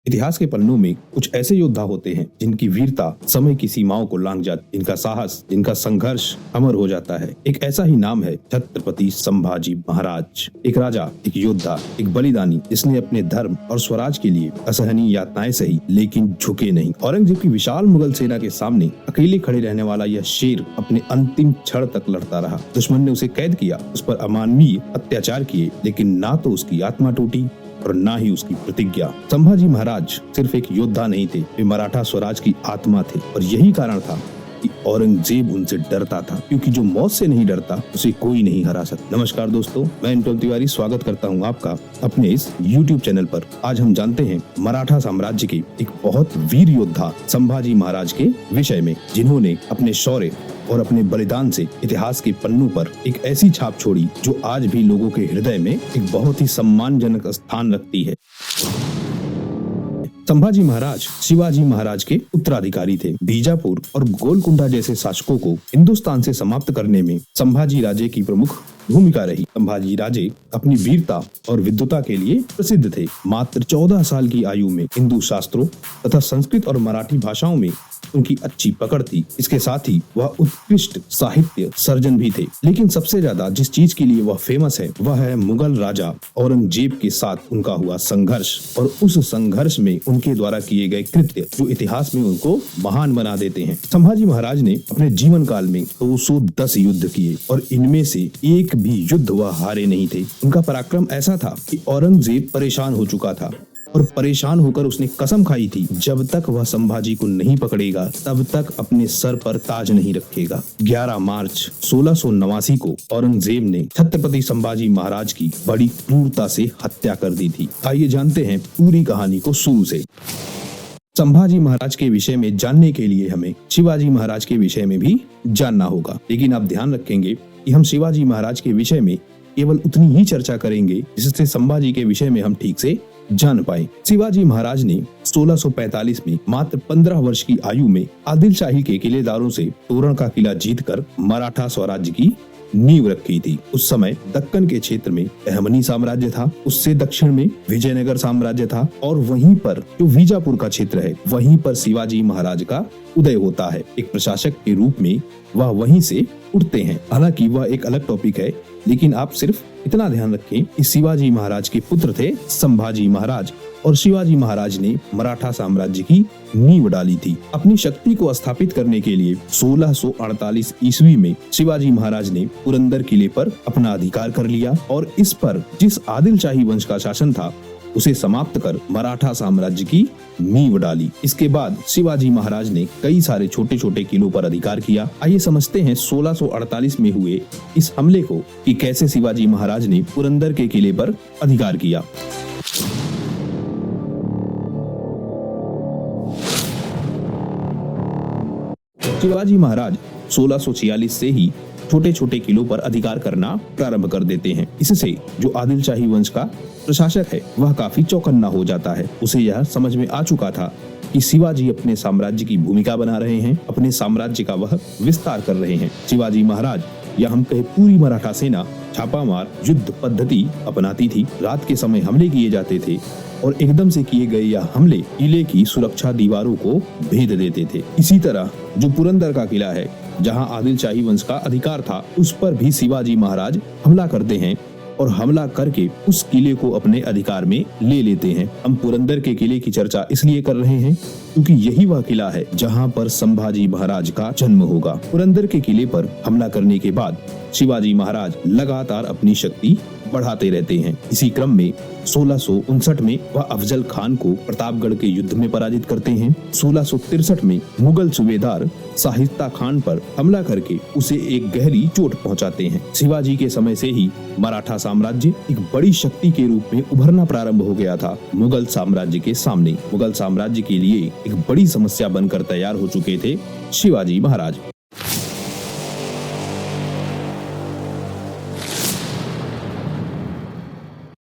इतिहास के पन्नों में कुछ ऐसे योद्धा होते हैं जिनकी वीरता समय की सीमाओं को लांघ जाती, जिनका साहस, जिनका संघर्ष अमर हो जाता है। एक ऐसा ही नाम है छत्रपति संभाजी महाराज। एक राजा, एक योद्धा, एक बलिदानी, जिसने अपने धर्म और स्वराज के लिए असहनीय यातनाएं सही लेकिन झुके नहीं। औरंगजेब की विशाल मुगल सेना के सामने अकेले खड़े रहने वाला यह शेर अपने अंतिम क्षण तक लड़ता रहा। दुश्मन ने उसे कैद किया, उस पर अमानवीय अत्याचार किए, लेकिन ना तो उसकी आत्मा टूटी और ना ही उसकी प्रतिज्ञा। संभाजी महाराज सिर्फ एक योद्धा नहीं थे, वे मराठा स्वराज की आत्मा थे। और यही कारण था कि औरंगजेब उनसे डरता था, क्योंकि जो मौत से नहीं डरता उसे कोई नहीं हरा सकता। नमस्कार दोस्तों, मैं इंटोल तिवारी स्वागत करता हूं आपका अपने इस YouTube चैनल पर। आज हम जानते हैं मराठा साम्राज्य के एक बहुत वीर योद्धा संभाजी महाराज के विषय में, जिन्होंने अपने शौर्य और अपने बलिदान से इतिहास के पन्नों पर एक ऐसी छाप छोड़ी जो आज भी लोगों के हृदय में एक बहुत ही सम्मानजनक स्थान रखती है। संभाजी महाराज शिवाजी महाराज के उत्तराधिकारी थे। बीजापुर और गोलकुंडा जैसे शासकों को हिंदुस्तान से समाप्त करने में संभाजी राजे की प्रमुख भूमिका रही। संभाजी राजे अपनी वीरता और विद्वता के लिए प्रसिद्ध थे। मात्र 14 साल की आयु में हिंदू शास्त्रों तथा संस्कृत और मराठी भाषाओं में उनकी अच्छी पकड़ थी। इसके साथ ही वह उत्कृष्ट साहित्य सर्जन भी थे। लेकिन सबसे ज्यादा जिस चीज के लिए वह फेमस है वह है मुगल राजा औरंगजेब के साथ उनका हुआ संघर्ष, और उस संघर्ष में उनके द्वारा किए गए कृत्य जो इतिहास में उनको महान बना देते हैं। संभाजी महाराज ने अपने जीवन काल में 210 युद्ध किए और इनमें से एक भी युद्ध वह हारे नहीं थे। उनका पराक्रम ऐसा था कि औरंगजेब परेशान हो चुका था और परेशान होकर उसने कसम खाई थी, जब तक वह संभाजी को नहीं पकड़ेगा तब तक अपने सर पर ताज नहीं रखेगा। 11 मार्च 1689 को औरंगजेब ने छत्रपति संभाजी महाराज की बड़ी क्रूरता से हत्या कर दी थी। आइए जानते हैं पूरी कहानी को शुरू से। संभाजी महाराज के विषय में जानने के लिए हमें शिवाजी महाराज के विषय में भी जानना होगा, लेकिन आप ध्यान रखेंगे कि हम शिवाजी महाराज के विषय में केवल उतनी ही चर्चा करेंगे जिससे संभाजी के विषय में हम ठीक से जान पाए। शिवाजी महाराज ने 1645 में मात्र 15 वर्ष की आयु में आदिल शाही के किलेदारों से तोरण का किला जीतकर मराठा स्वराज्य की नींव रखी थी। उस समय दक्कन के क्षेत्र में अहमनी साम्राज्य था, उससे दक्षिण में विजयनगर साम्राज्य था, और वहीं पर जो बीजापुर का क्षेत्र है वहीं पर शिवाजी महाराज का उदय होता है। एक प्रशासक के रूप में वह वहीं से उठते हैं। हालांकि वह एक अलग टॉपिक है, लेकिन आप सिर्फ इतना ध्यान रखें कि शिवाजी महाराज के पुत्र थे संभाजी महाराज, और शिवाजी महाराज ने मराठा साम्राज्य की नींव डाली थी। अपनी शक्ति को स्थापित करने के लिए 1648 ईस्वी में शिवाजी महाराज ने पुरंदर किले पर अपना अधिकार कर लिया, और इस पर जिस आदिल शाही वंश का शासन था उसे समाप्त कर मराठा साम्राज्य की नींव डाली। इसके बाद शिवाजी महाराज ने कई सारे छोटे छोटे किलों पर अधिकार किया। आइए समझते हैं 1648 में हुए इस हमले को कि कैसे शिवाजी महाराज ने पुरंदर के किले पर अधिकार किया। शिवाजी महाराज 1646 से ही छोटे छोटे किलों पर अधिकार करना प्रारंभ कर देते हैं। इससे जो आदिल शाही वंश का प्रशासक है वह काफी चौकन्ना हो जाता है। उसे यह समझ में आ चुका था कि शिवाजी अपने साम्राज्य की भूमिका बना रहे हैं, अपने साम्राज्य का वह विस्तार कर रहे हैं। शिवाजी महाराज या हम कहे पूरी मराठा सेना छापामार युद्ध पद्धति अपनाती थी। रात के समय हमले किए जाते थे और एकदम से किए गए यह हमले किले की सुरक्षा दीवारों को भेद देते थे। इसी तरह जो पुरंदर का किला है जहां आदिल शाही वंश का अधिकार था, उस पर भी शिवाजी महाराज हमला करते हैं और हमला करके उस किले को अपने अधिकार में ले लेते हैं। हम पुरंदर के किले की चर्चा इसलिए कर रहे हैं क्योंकि यही वह किला है जहां पर संभाजी महाराज का जन्म होगा। पुरंदर के किले पर हमला करने के बाद शिवाजी महाराज लगातार अपनी शक्ति बढ़ाते रहते हैं। इसी क्रम में 1659 में वह अफजल खान को प्रतापगढ़ के युद्ध में पराजित करते हैं। 1663 में मुगल सूबेदार शाहिस्ता खान पर हमला करके उसे एक गहरी चोट पहुंचाते हैं। शिवाजी के समय से ही मराठा साम्राज्य एक बड़ी शक्ति के रूप में उभरना प्रारंभ हो गया था मुगल साम्राज्य के सामने। मुगल साम्राज्य के लिए एक बड़ी समस्या बनकर तैयार हो चुके थे शिवाजी महाराज।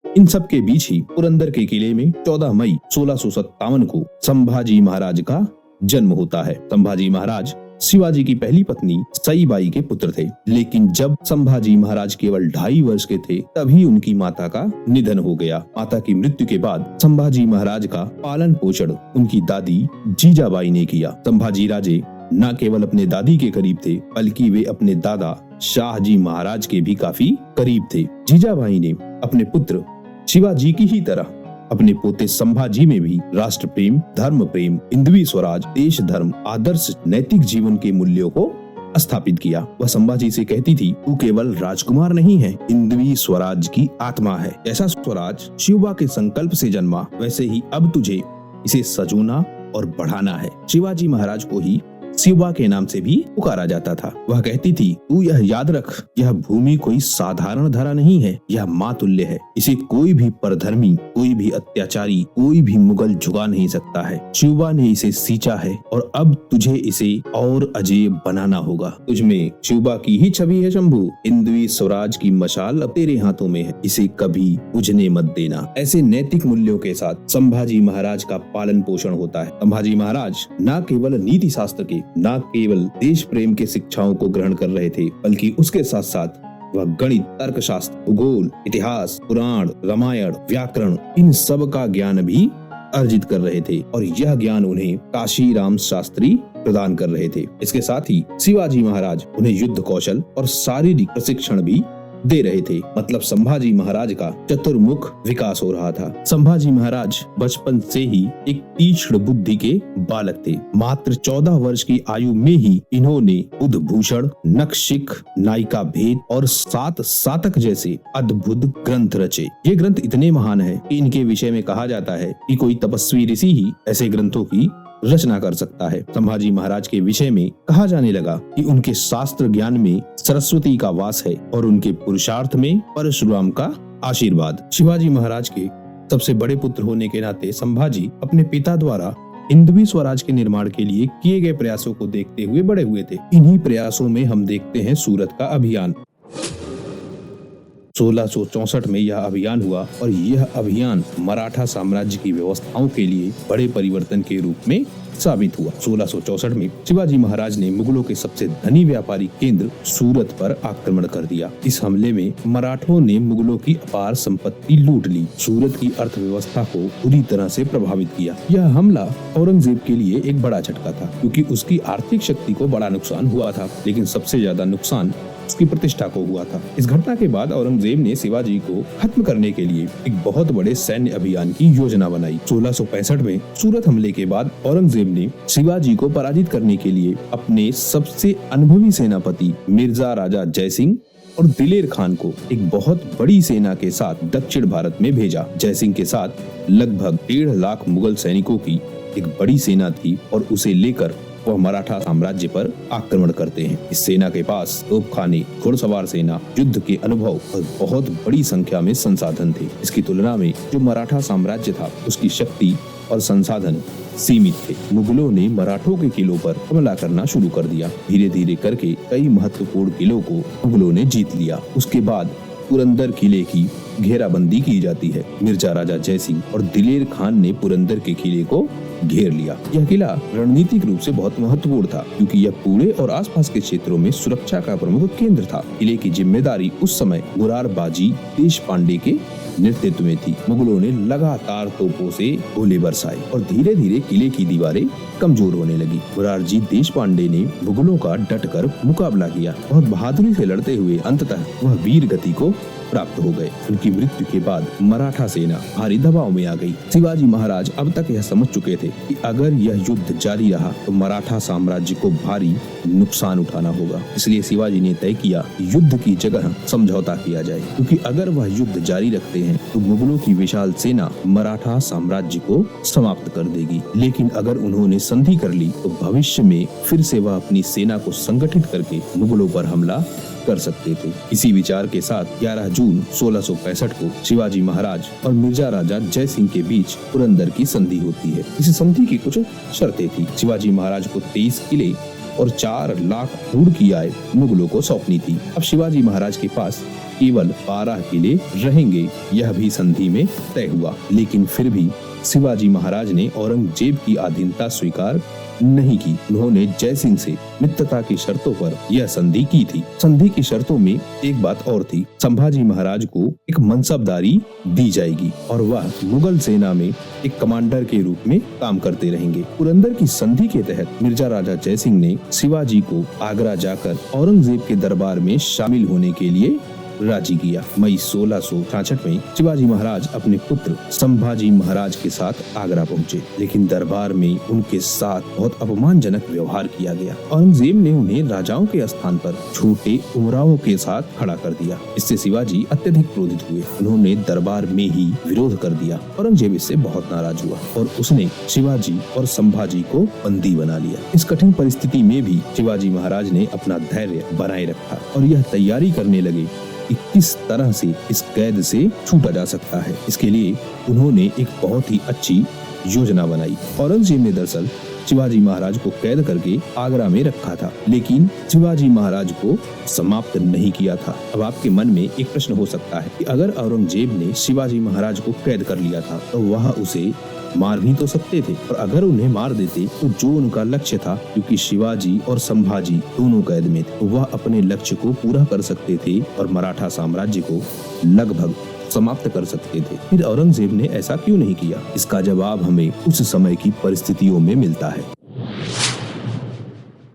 इन सब के बीच ही पुरंदर के किले में 14 मई 1657 को संभाजी महाराज का जन्म होता है। संभाजी महाराज शिवाजी की पहली पत्नी सईबाई के पुत्र थे, लेकिन जब संभाजी महाराज केवल 2.5 वर्ष के थे तभी उनकी माता का निधन हो गया। माता की मृत्यु के बाद संभाजी महाराज का पालन पोषण उनकी दादी जीजाबाई ने किया। संभाजी राजे न केवल अपने दादी के करीब थे, बल्कि वे अपने दादा शाहजी महाराज के भी काफी करीब थे। जीजाबाई ने अपने पुत्र शिवाजी की ही तरह अपने पोते संभाजी में भी राष्ट्र प्रेम, धर्म प्रेम, हिंदवी स्वराज, देश धर्म, आदर्श, नैतिक जीवन के मूल्यों को स्थापित किया। वह संभाजी से कहती थी, तू केवल राजकुमार नहीं है, हिंदवी स्वराज की आत्मा है। ऐसा स्वराज शिवा के संकल्प से जन्मा, वैसे ही अब तुझे इसे सजोना और बढ़ाना है। शिवाजी महाराज को ही शिवा के नाम से भी पुकारा जाता था। वह कहती थी, तू यह याद रख, यह भूमि कोई साधारण धरा नहीं है, यह माँ तुल्य है। इसे कोई भी परधर्मी, कोई भी अत्याचारी, कोई भी मुगल झुका नहीं सकता है। शिवा ने इसे सींचा है और अब तुझे इसे और अजय बनाना होगा। तुझमें शिवा की ही छवि है शंभू, हिंदवी स्वराज की मशाल अब तेरे हाथों में है, इसे कभी बुझने मत देना। ऐसे नैतिक मूल्यों के साथ संभाजी महाराज का पालन पोषण होता है। संभाजी महाराज न केवल नीति शास्त्र के, न केवल देश प्रेम के शिक्षाओं को ग्रहण कर रहे थे, बल्कि उसके साथ साथ वह गणित, तर्कशास्त्र, भूगोल, इतिहास, पुराण, रामायण, व्याकरण, इन सब का ज्ञान भी अर्जित कर रहे थे और यह ज्ञान उन्हें काशीराम शास्त्री प्रदान कर रहे थे। इसके साथ ही शिवाजी महाराज उन्हें युद्ध कौशल और शारीरिक प्रशिक्षण भी दे रहे थे। मतलब संभाजी महाराज का चतुर्मुख विकास हो रहा था। संभाजी महाराज बचपन से ही एक तीक्ष्ण बुद्धि के बालक थे। मात्र 14 वर्ष की आयु में ही इन्होंने उद्भूषण, नखशिख, नायिका भेद और 7 सातक जैसे अद्भुत ग्रंथ रचे। ये ग्रंथ इतने महान है कि इनके विषय में कहा जाता है कि कोई तपस्वी ऋषि ही ऐसे ग्रंथों की रचना कर सकता है। संभाजी महाराज के विषय में कहा जाने लगा कि उनके शास्त्र ज्ञान में सरस्वती का वास है और उनके पुरुषार्थ में परशुराम का आशीर्वाद। शिवाजी महाराज के सबसे बड़े पुत्र होने के नाते संभाजी अपने पिता द्वारा हिंदवी स्वराज के निर्माण के लिए किए गए प्रयासों को देखते हुए बड़े हुए थे। इन्हीं प्रयासों में हम देखते हैं सूरत का अभियान। 1664 में यह अभियान हुआ और यह अभियान मराठा साम्राज्य की व्यवस्थाओं के लिए बड़े परिवर्तन के रूप में साबित हुआ। 1664 में शिवाजी महाराज ने मुगलों के सबसे धनी व्यापारिक केंद्र सूरत पर आक्रमण कर दिया। इस हमले में मराठों ने मुगलों की अपार संपत्ति लूट ली, सूरत की अर्थव्यवस्था को बुरी तरह से प्रभावित किया। यह हमला औरंगजेब के लिए एक बड़ा झटका था, क्योंकि उसकी आर्थिक शक्ति को बड़ा नुकसान हुआ था, लेकिन सबसे ज्यादा नुकसान उसकी प्रतिष्ठा को हुआ था। इस घटना के बाद औरंगजेब ने शिवाजी को खत्म करने के लिए एक बहुत बड़े सैन्य अभियान की योजना बनाई। 1665 में सूरत हमले के बाद औरंगजेब ने शिवाजी को पराजित करने के लिए अपने सबसे अनुभवी सेनापति मिर्जा राजा जयसिंह और दिलेर खान को एक बहुत बड़ी सेना के साथ दक्षिण भारत में भेजा। जयसिंह के साथ लगभग 1.5 लाख मुगल सैनिकों की एक बड़ी सेना थी और उसे लेकर वह मराठा साम्राज्य पर आक्रमण करते हैं। इस सेना के पास तोपखाने, घुड़सवार सेना, युद्ध के अनुभव और बहुत बड़ी संख्या में संसाधन थे। इसकी तुलना में जो मराठा साम्राज्य था उसकी शक्ति और संसाधन सीमित थे। मुगलों ने मराठों के किलों पर हमला करना शुरू कर दिया। धीरे धीरे करके कई महत्वपूर्ण किलों को मुगलों ने जीत लिया। उसके बाद पुरंदर किले की घेराबंदी की जाती है। मिर्जा राजा जयसिंह और दिलेर खान ने पुरंदर के किले को घेर लिया। यह किला रणनीतिक रूप से बहुत महत्वपूर्ण था, क्योंकि यह पुणे और आसपास के क्षेत्रों में सुरक्षा का प्रमुख केंद्र था। किले की जिम्मेदारी उस समय मुरारबाजी देशपांडे के नेतृत्व में थी। मुगलों ने लगातार तोपों से गोले बरसाए और धीरे धीरे किले की दीवारें कमजोर होने लगी। मुरारजी देशपांडे ने मुगलों का डटकर मुकाबला किया। बहुत बहादुरी से लड़ते हुए अंततः वह वीर गति को प्राप्त हो गए। उनकी मृत्यु के बाद मराठा सेना भारी दबाव में आ गई। शिवाजी महाराज अब तक यह समझ चुके थे कि अगर यह युद्ध जारी रहा तो मराठा साम्राज्य को भारी नुकसान उठाना होगा। इसलिए शिवाजी ने तय किया युद्ध की जगह समझौता किया जाए, क्योंकि अगर वह युद्ध जारी रखते हैं तो मुगलों की विशाल सेना मराठा साम्राज्य को समाप्त कर देगी। लेकिन अगर उन्होंने संधि कर ली तो भविष्य में फिर से वह अपनी सेना को संगठित करके मुगलों पर हमला कर सकते थे। इसी विचार के साथ 11 जून 1665 को शिवाजी महाराज और मिर्जा राजा जयसिंह के बीच पुरंदर की संधि होती है। इस संधि की कुछ शर्तें थी। शिवाजी महाराज को 23 किले और 4 लाख ऊँट की आय मुगलों को सौंपनी थी। अब शिवाजी महाराज के पास केवल 12 किले रहेंगे, यह भी संधि में तय हुआ। लेकिन फिर भी शिवाजी महाराज ने औरंगजेब की अधीनता स्वीकार नहीं की। उन्होंने जय सिंह से मित्रता की शर्तों पर यह संधि की थी। संधि की शर्तों में एक बात और थी, संभाजी महाराज को एक मनसबदारी दी जाएगी और वह मुगल सेना में एक कमांडर के रूप में काम करते रहेंगे। पुरंदर की संधि के तहत मिर्जा राजा जय सिंह ने शिवाजी को आगरा जाकर औरंगजेब के दरबार में शामिल होने के लिए राजी किया। मई 1666 में शिवाजी महाराज अपने पुत्र संभाजी महाराज के साथ आगरा पहुंचे, लेकिन दरबार में उनके साथ बहुत अपमानजनक व्यवहार किया गया। औरंगजेब ने उन्हें राजाओं के स्थान पर छोटे उमरावों के साथ खड़ा कर दिया। इससे शिवाजी अत्यधिक क्रोधित हुए। उन्होंने दरबार में ही विरोध कर दिया। औरंगजेब इससे बहुत नाराज हुआ और उसने शिवाजी और संभाजी को बंदी बना लिया। इस कठिन परिस्थिति में भी शिवाजी महाराज ने अपना धैर्य बनाए रखा और यह तैयारी करने लगे कि किस तरह से इस कैद से छूटा जा सकता है। इसके लिए उन्होंने एक बहुत ही अच्छी योजना बनाई। औरंगजेब ने दरअसल शिवाजी महाराज को कैद करके आगरा में रखा था, लेकिन शिवाजी महाराज को समाप्त नहीं किया था। अब आपके मन में एक प्रश्न हो सकता है कि अगर औरंगजेब ने शिवाजी महाराज को कैद कर लिया था तो वह उसे मार भी तो सकते थे, और अगर उन्हें मार देते तो जो उनका लक्ष्य था, क्योंकि शिवाजी और संभाजी दोनों कैद में थे, वह अपने लक्ष्य को पूरा कर सकते थे और मराठा साम्राज्य को लगभग समाप्त कर सकते थे। फिर औरंगजेब ने ऐसा क्यों नहीं किया? इसका जवाब हमें उस समय की परिस्थितियों में मिलता है।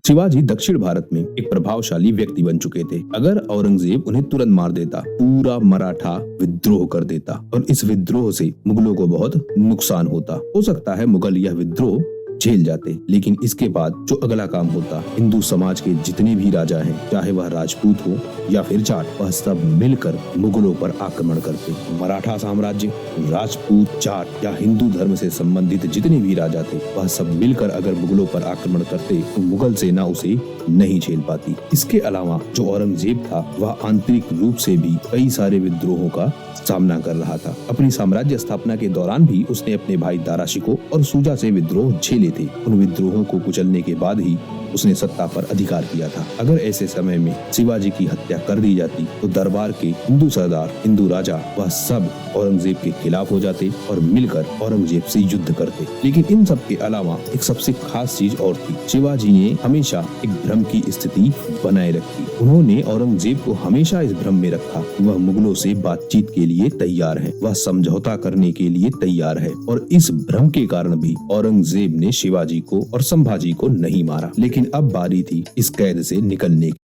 शिवाजी दक्षिण भारत में एक प्रभावशाली व्यक्ति बन चुके थे। अगर औरंगजेब उन्हें तुरंत मार देता, पूरा मराठा विद्रोह कर देता और इस विद्रोह से मुगलों को बहुत नुकसान होता। हो सकता है मुगल यह विद्रोह झेल जाते, लेकिन इसके बाद जो अगला काम होता, हिंदू समाज के जितने भी राजा हैं, चाहे वह राजपूत हो या फिर जाट, वह सब मिलकर मुगलों पर आक्रमण करते। मराठा साम्राज्य, राजपूत, जाट या हिंदू धर्म से संबंधित जितने भी राजा थे, वह सब मिलकर अगर मुगलों पर आक्रमण करते तो मुगल सेना उसे नहीं झेल पाती। इसके अलावा जो औरंगजेब था, वह आंतरिक रूप से भी कई सारे विद्रोहों का सामना कर रहा था। अपनी साम्राज्य स्थापना के दौरान भी उसने अपने भाई दारा शिकोह और सूजा से विद्रोह झेले थे। उन विद्रोहों को कुचलने के बाद ही उसने सत्ता पर अधिकार किया था। अगर ऐसे समय में शिवाजी की हत्या कर दी जाती तो दरबार के हिंदू सरदार, हिंदू राजा, वह सब औरंगजेब के खिलाफ हो जाते और मिलकर औरंगजेब से युद्ध करते। लेकिन इन सब के अलावा एक सबसे खास चीज और थी, शिवाजी ने हमेशा एक भ्रम की स्थिति बनाए रखी। उन्होंने औरंगजेब को हमेशा इस भ्रम में रखा, वह मुगलों से बातचीत के लिए तैयार है, वह समझौता करने के लिए तैयार है, और इस भ्रम के कारण भी औरंगजेब ने शिवाजी को और संभाजी को नहीं मारा। लेकिन अब बारी थी इस कैद से निकलने की।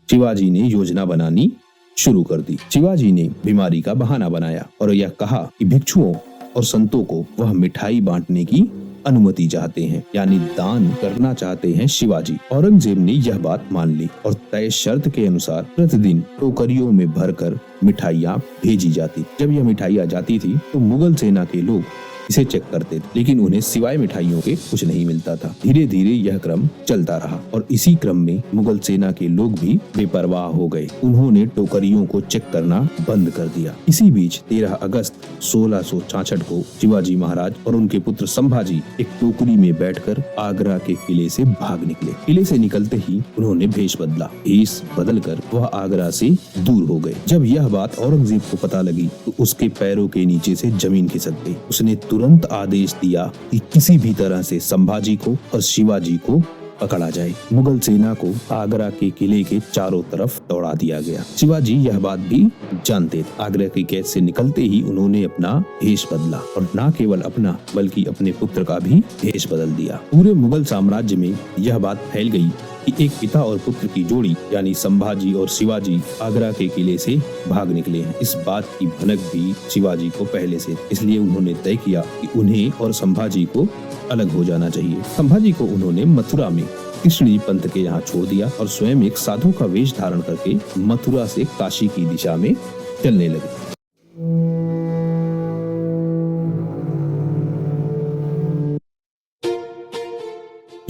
शिवाजी ने योजना बनानी शुरू कर दी। शिवाजी ने बीमारी का बहाना बनाया और यह कहा कि भिक्षुओं और संतों को वह मिठाई बांटने की अनुमति चाहते हैं, यानी दान करना चाहते हैं शिवाजी। औरंगजेब ने यह बात मान ली और तय शर्त के अनुसार प्रतिदिन टोकरियों में भरकर मिठाइयाँ भेजी जाती। जब यह मिठाइयाँ जाती थी तो मुगल सेना के लोग इसे चेक करते थे, लेकिन उन्हें सिवाय मिठाइयों के कुछ नहीं मिलता था। धीरे धीरे यह क्रम चलता रहा और इसी क्रम में मुगल सेना के लोग भी बेपरवाह हो गए। उन्होंने टोकरियों को चेक करना बंद कर दिया। इसी बीच 13 अगस्त 1666 को शिवाजी महाराज और उनके पुत्र संभाजी एक टोकरी में बैठकर आगरा के किले से भाग निकले। किले से निकलते ही उन्होंने भेष बदला। भेष बदलकर वह आगरा से दूर हो गए। जब यह बात औरंगजेब को पता लगी तो उसके पैरों के नीचे से जमीन खिसक गई। उसने तुरंत आदेश दिया कि किसी भी तरह से संभाजी को और शिवाजी को पकड़ा जाए। मुगल सेना को आगरा के किले के चारों तरफ दौड़ा दिया गया। शिवाजी यह बात भी जानते थे। आगरा की कैद से निकलते ही उन्होंने अपना भेष बदला और न केवल अपना बल्कि अपने पुत्र का भी भेष बदल दिया। पूरे मुगल साम्राज्य में यह बात फैल गई कि एक पिता और पुत्र की जोड़ी यानी संभाजी और शिवाजी आगरा के किले से भाग निकले हैं। इस बात की भनक भी शिवाजी को पहले से, इसलिए उन्होंने तय किया कि उन्हें और संभाजी को अलग हो जाना चाहिए। संभाजी को उन्होंने मथुरा में कृष्ण जी पंत के यहाँ छोड़ दिया और स्वयं एक साधु का वेश धारण करके मथुरा से काशी की दिशा में चलने लगे।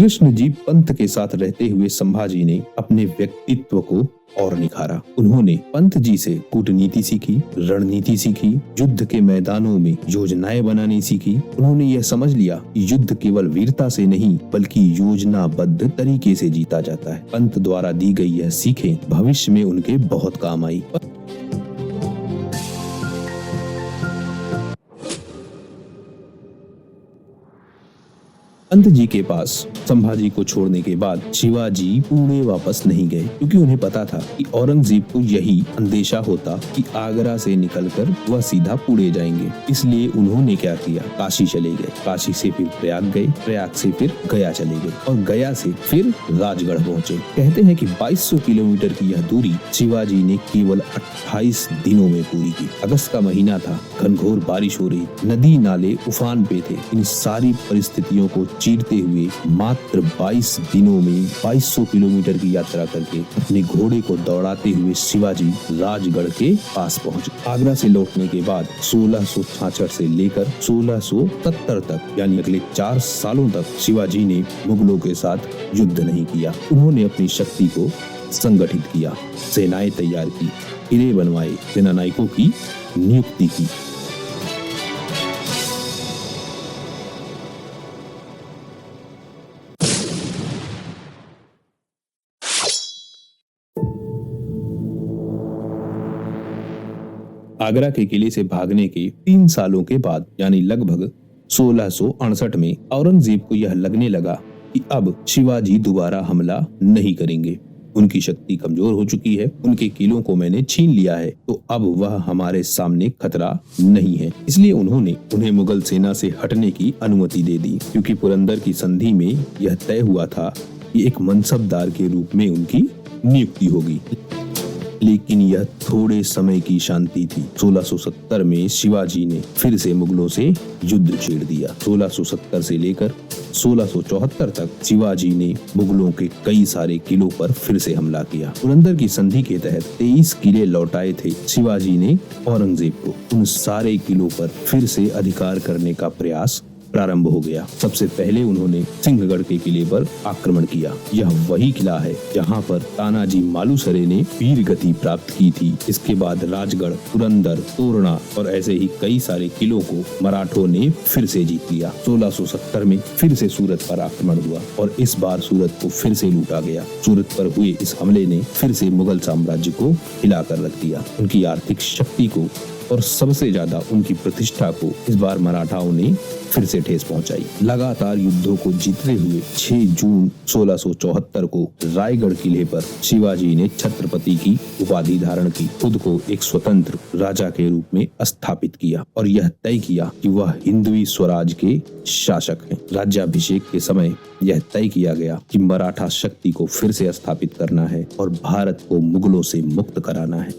कृष्णजी पंत के साथ रहते हुए संभाजी ने अपने व्यक्तित्व को और निखारा। उन्होंने पंत जी से कूटनीति सीखी, रणनीति सीखी, युद्ध के मैदानों में योजनाएं बनानी सीखी। उन्होंने यह समझ लिया कि युद्ध केवल वीरता से नहीं बल्कि योजनाबद्ध तरीके से जीता जाता है। पंत द्वारा दी गई यह सीखें भविष्य में उनके बहुत काम आई। पंत जी के पास संभाजी को छोड़ने के बाद शिवाजी पुणे वापस नहीं गए, क्योंकि उन्हें पता था कि औरंगजेब को यही अंदेशा होता कि आगरा से निकलकर वह सीधा पुणे जाएंगे। इसलिए उन्होंने क्या किया, काशी चले गए। काशी से फिर प्रयाग गए, प्रयाग से फिर गया चले गए और गया से फिर राजगढ़ पहुँचे। कहते हैं कि 2200 किलोमीटर की यह दूरी शिवाजी ने केवल 28 दिनों में पूरी की। अगस्त का महीना था, घनघोर बारिश हो रही, नदी नाले उफान पे थे। इन सारी परिस्थितियों को चीरते हुए मात्र 22 दिनों में 2200 किलोमीटर की यात्रा करके अपने घोड़े को दौड़ाते हुए शिवाजी राजगढ़ के पास पहुंचे। आगरा से लौटने के बाद 1666 से लेकर 1670 तक यानी अगले 4 सालों तक शिवाजी ने मुगलों के साथ युद्ध नहीं किया। उन्होंने अपनी शक्ति को संगठित किया, सेनाएं तैयार की, किले बनवाए, सेनानायकों की नियुक्ति की। आगरा के किले से भागने के 3 सालों के बाद यानी लगभग 1668 में औरंगजेब को यह लगने लगा कि अब शिवाजी दोबारा हमला नहीं करेंगे। उनकी शक्ति कमजोर हो चुकी है, उनके किलों को मैंने छीन लिया है, तो अब वह हमारे सामने खतरा नहीं है। इसलिए उन्होंने उन्हें मुगल सेना से हटने की अनुमति दे दी, क्योंकि पुरंदर की संधि में यह तय हुआ था कि एक मनसबदार के रूप में उनकी नियुक्ति होगी। लेकिन यह थोड़े समय की शांति थी। 1670 में शिवाजी ने फिर से मुगलों से युद्ध छेड़ दिया। 1670 से लेकर 1674 तक शिवाजी ने मुगलों के कई सारे किलों पर फिर से हमला किया। पुरंदर की संधि के तहत 23 किले लौटाए थे शिवाजी ने औरंगजेब को। उन सारे किलों पर फिर से अधिकार करने का प्रयास प्रारंभ हो गया। सबसे पहले उन्होंने सिंहगढ़ के किले पर आक्रमण किया। यह वही किला है जहां पर तानाजी मालुसरे ने वीर गति प्राप्त की थी। इसके बाद राजगढ़, पुरंदर, तोरणा और ऐसे ही कई सारे किलों को मराठों ने फिर से जीत लिया। 1670 में फिर से सूरत पर आक्रमण हुआ और इस बार सूरत को फिर से लूटा गया। सूरत पर हुए इस हमले ने फिर से मुगल साम्राज्य को हिलाकर रख दिया। उनकी आर्थिक शक्ति को और सबसे ज्यादा उनकी प्रतिष्ठा को इस बार मराठाओं ने फिर से ठेस पहुंचाई। लगातार युद्धों को जीतते हुए 6 जून 1674 को रायगढ़ किले पर शिवाजी ने छत्रपति की उपाधि धारण की, खुद को एक स्वतंत्र राजा के रूप में स्थापित किया और यह तय किया कि वह हिंदवी स्वराज के शासक हैं। राज्याभिषेक के समय यह तय किया गया कि मराठा शक्ति को फिर से स्थापित करना है और भारत को मुगलों से मुक्त कराना है।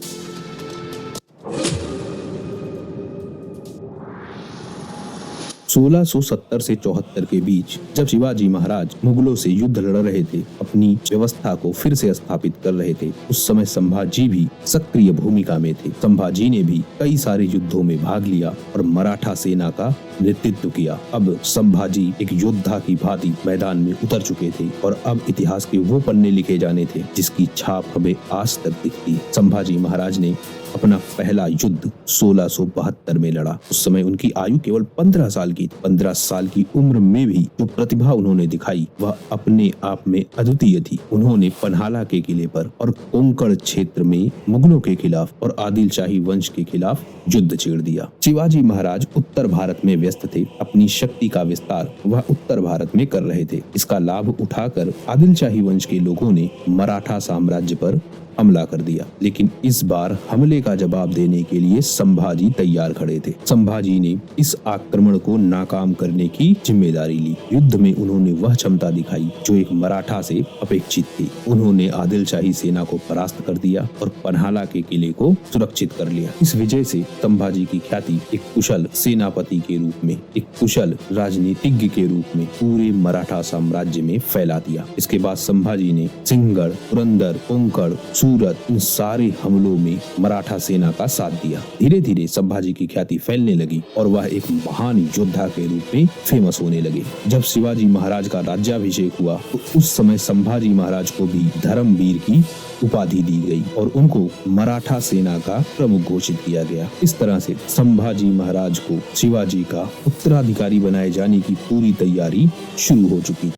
1670 से 74 के बीच जब शिवाजी महाराज मुगलों से युद्ध लड़ रहे थे, अपनी व्यवस्था को फिर से स्थापित कर रहे थे, उस समय संभाजी भी सक्रिय भूमिका में थे। संभाजी ने भी कई सारे युद्धों में भाग लिया और मराठा सेना का नेतृत्व किया। अब संभाजी एक योद्धा की भांति मैदान में उतर चुके थे और अब इतिहास के वो पन्ने लिखे जाने थे जिसकी छाप हमें आज तक दिखती है। संभाजी महाराज ने अपना पहला युद्ध 1672 में लड़ा। उस समय उनकी आयु केवल 15 साल की। 15 साल की उम्र में भी जो प्रतिभा उन्होंने दिखाई वह अपने आप में अद्वितीय थी। उन्होंने पन्हाला के किले पर और कोंकण क्षेत्र में मुगलों के खिलाफ और आदिल शाही वंश के खिलाफ युद्ध छेड़ दिया। शिवाजी महाराज उत्तर भारत में व्यस्त थे। अपनी शक्ति का विस्तार वह उत्तर भारत में कर रहे थे। इसका लाभ उठाकर आदिल शाही वंश के लोगों ने मराठा साम्राज्य पर हमला कर दिया, लेकिन इस बार हमले का जवाब देने के लिए संभाजी तैयार खड़े थे। संभाजी ने इस आक्रमण को नाकाम करने की जिम्मेदारी ली। युद्ध में उन्होंने वह क्षमता दिखाई जो एक मराठा से अपेक्षित थी। उन्होंने आदिल शाही सेना को परास्त कर दिया और पन्हाला के किले को सुरक्षित कर लिया। इस विजय से संभाजी की ख्याति एक कुशल सेनापति के रूप में, एक कुशल राजनीतिज्ञ के रूप में पूरे मराठा साम्राज्य में फैला दिया। इसके बाद संभाजी ने सिंहगढ़, पुरंदर, कोंकण, सूरत, इन सारे हमलों में मराठा सेना का साथ दिया। धीरे धीरे संभाजी की ख्याति फैलने लगी और वह एक महान योद्धा के रूप में फेमस होने लगे। जब शिवाजी महाराज का राज्याभिषेक हुआ तो उस समय संभाजी महाराज को भी धर्मवीर की उपाधि दी गई और उनको मराठा सेना का प्रमुख घोषित किया गया। इस तरह से संभाजी महाराज को शिवाजी का उत्तराधिकारी बनाए जाने की पूरी तैयारी शुरू हो चुकी।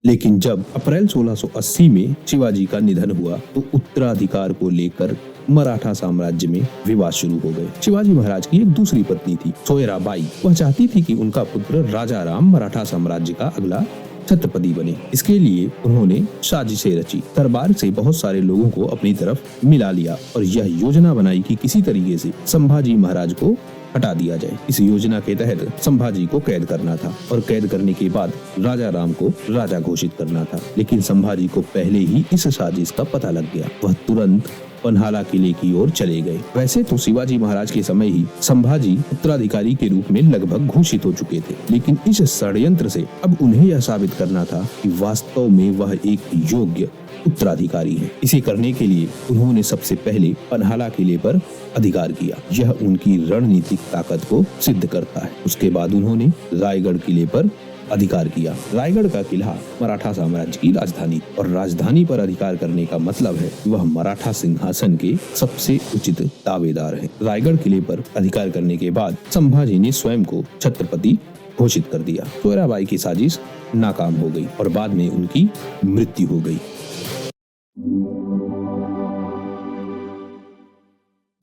लेकिन जब अप्रैल 1680 में शिवाजी का निधन हुआ तो उत्तराधिकार को लेकर मराठा साम्राज्य में विवाद शुरू हो गए। शिवाजी महाराज की एक दूसरी पत्नी थी सोयराबाई। वह चाहती थी कि उनका पुत्र राजा राम मराठा साम्राज्य का अगला छत्रपति बने। इसके लिए उन्होंने साजिशें रची, दरबार से बहुत सारे लोगों को अपनी तरफ मिला लिया और यह योजना बनाई कि किसी तरीके से संभाजी महाराज को हटा दिया जाए। इस योजना के तहत संभाजी को कैद करना था और कैद करने के बाद राजा राम को राजा घोषित करना था। लेकिन संभाजी को पहले ही इस साजिश का पता लग गया। वह तुरंत पन्हाला किले की ओर चले गए। वैसे तो शिवाजी महाराज के समय ही संभाजी उत्तराधिकारी के रूप में लगभग घोषित हो चुके थे, लेकिन इस षड्यंत्र से अब उन्हें यह साबित करना था कि वास्तव में वह एक योग्य उत्तराधिकारी है। इसे करने के लिए उन्होंने सबसे पहले पन्हाला किले पर अधिकार किया। यह उनकी रणनीतिक ताकत को सिद्ध करता है। उसके बाद उन्होंने रायगढ़ किले पर अधिकार किया। रायगढ़ का किला मराठा साम्राज्य की राजधानी और राजधानी पर अधिकार करने का मतलब है वह मराठा सिंहासन के सबसे उचित दावेदार है। रायगढ़ किले पर अधिकार करने के बाद संभाजी ने स्वयं को छत्रपति घोषित कर दिया। सोयराबाई की साजिश नाकाम हो गई और बाद में उनकी मृत्यु हो गई।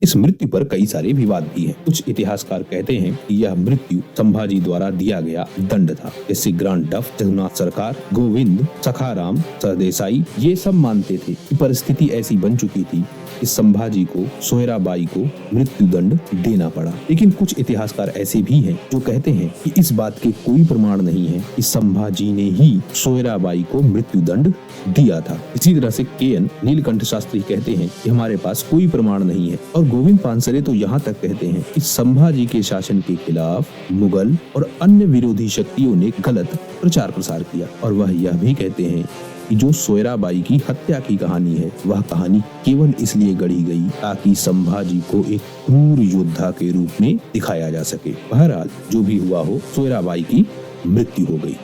इस मृत्यु पर कई सारे विवाद भी हैं। कुछ इतिहासकार कहते हैं कि यह मृत्यु संभाजी द्वारा दिया गया दंड था। जैसे ग्रांड डफ, जगन्नाथ सरकार, गोविंद, सखाराम, सरदेसाई ये सब मानते थे कि परिस्थिति ऐसी बन चुकी थी कि संभाजी को सोयराबाई को मृत्यु दंड देना पड़ा। लेकिन कुछ इतिहासकार ऐसे भी हैं जो कहते हैं कि इस बात के कोई प्रमाण नहीं है कि संभाजी ने ही सोयराबाई को मृत्यु दंड दिया था। इसी तरह से के.एन. नीलकंठ शास्त्री कहते हैं कि हमारे पास कोई प्रमाण नहीं है और गोविंद पानसरे तो यहाँ तक कहते हैं कि संभाजी के शासन के खिलाफ मुगल और अन्य विरोधी शक्तियों ने गलत प्रचार प्रसार किया और वह यह भी कहते हैं कि जो सोयराबाई की हत्या की कहानी है वह कहानी केवल इसलिए गढ़ी गई ताकि संभाजी को एक क्रूर योद्धा के रूप में दिखाया जा सके। बहरहाल जो भी हुआ हो, सोयराबाई की मृत्यु हो गई।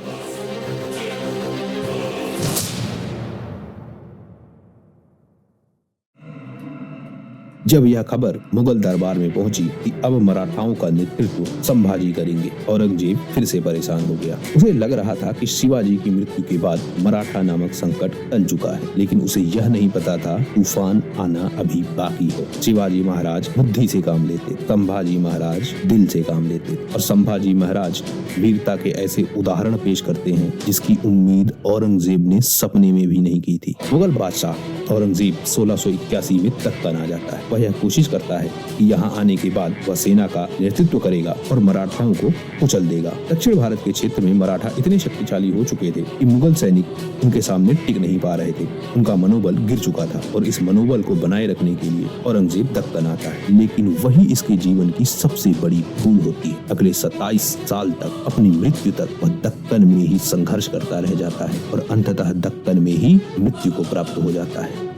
जब यह खबर मुगल दरबार में पहुंची कि अब मराठाओं का नेतृत्व संभाजी करेंगे, औरंगजेब फिर से परेशान हो गया। उसे लग रहा था कि शिवाजी की मृत्यु के बाद मराठा नामक संकट टल चुका है, लेकिन उसे यह नहीं पता था तूफान आना अभी बाकी है। शिवाजी महाराज बुद्धि से काम लेते, संभाजी महाराज दिल से काम लेते और संभाजी महाराज वीरता के ऐसे उदाहरण पेश करते हैं जिसकी उम्मीद औरंगजेब ने सपने में भी नहीं की थी। मुगल बादशाह औरंगजेब 1681 में तख्त आ जाता है। वह यह कोशिश करता है कि यहाँ आने के बाद वह सेना का नेतृत्व करेगा और मराठाओं को कुचल देगा। दक्षिण भारत के क्षेत्र में मराठा इतने शक्तिशाली हो चुके थे कि मुगल सैनिक उनके सामने टिक नहीं पा रहे थे। उनका मनोबल गिर चुका था और इस मनोबल को बनाए रखने के लिए औरंगजेब दक्कन आता है। लेकिन वही इसके जीवन की सबसे बड़ी भूल होती है। अगले 27 साल तक, अपनी मृत्यु तक वह दक्कन में ही संघर्ष करता रह जाता है और अंततः दक्कन में ही मृत्यु को प्राप्त हो जाता है।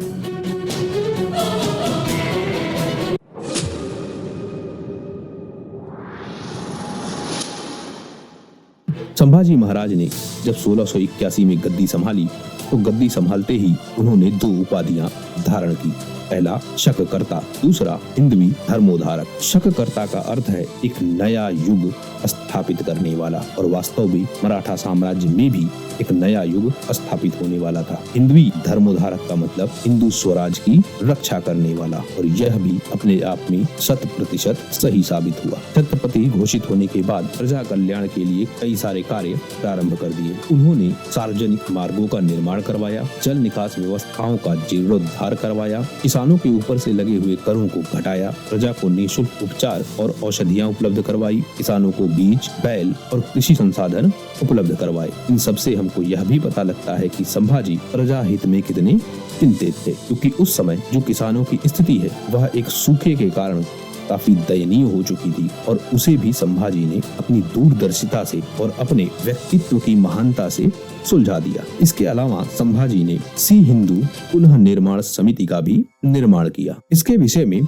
संभाजी महाराज ने जब 1681 में गद्दी संभाली तो गद्दी संभालते ही उन्होंने 2 उपाधियां धारण की। पहला शककर्ता, दूसरा हिंदवी धर्मोद्धारक। शककर्ता का अर्थ है एक नया युग स्थापित करने वाला और वास्तव में मराठा साम्राज्य में भी एक नया युग स्थापित होने वाला था। हिंदवी धर्मोद्धारक का मतलब हिंदू स्वराज की रक्षा करने वाला और यह भी अपने आप में 100% सही साबित हुआ। छत्रपति घोषित होने के बाद प्रजा कल्याण के लिए कई सारे कार्य प्रारंभ कर दिए। उन्होंने सार्वजनिक मार्गों का निर्माण करवाया, जल निकास व्यवस्थाओं का जीर्णोद्धार करवाया, किसानों के ऊपर से लगे हुए करों को घटाया, प्रजा को निःशुल्क उपचार और औषधियाँ उपलब्ध करवाई, किसानों को बीज, बैल और कृषि संसाधन उपलब्ध करवाए। इन सबसे हमको यह भी पता लगता है कि संभाजी प्रजा हित में कितने चिंतित थे, क्योंकि उस समय जो किसानों की स्थिति है वह एक सूखे के कारण काफी दयनीय हो चुकी थी और उसे भी संभाजी ने अपनी दूरदर्शिता से और अपने व्यक्तित्व की महानता से सुलझा दिया। इसके अलावा संभाजी ने सी हिंदू पुनः निर्माण समिति का भी निर्माण किया। इसके विषय में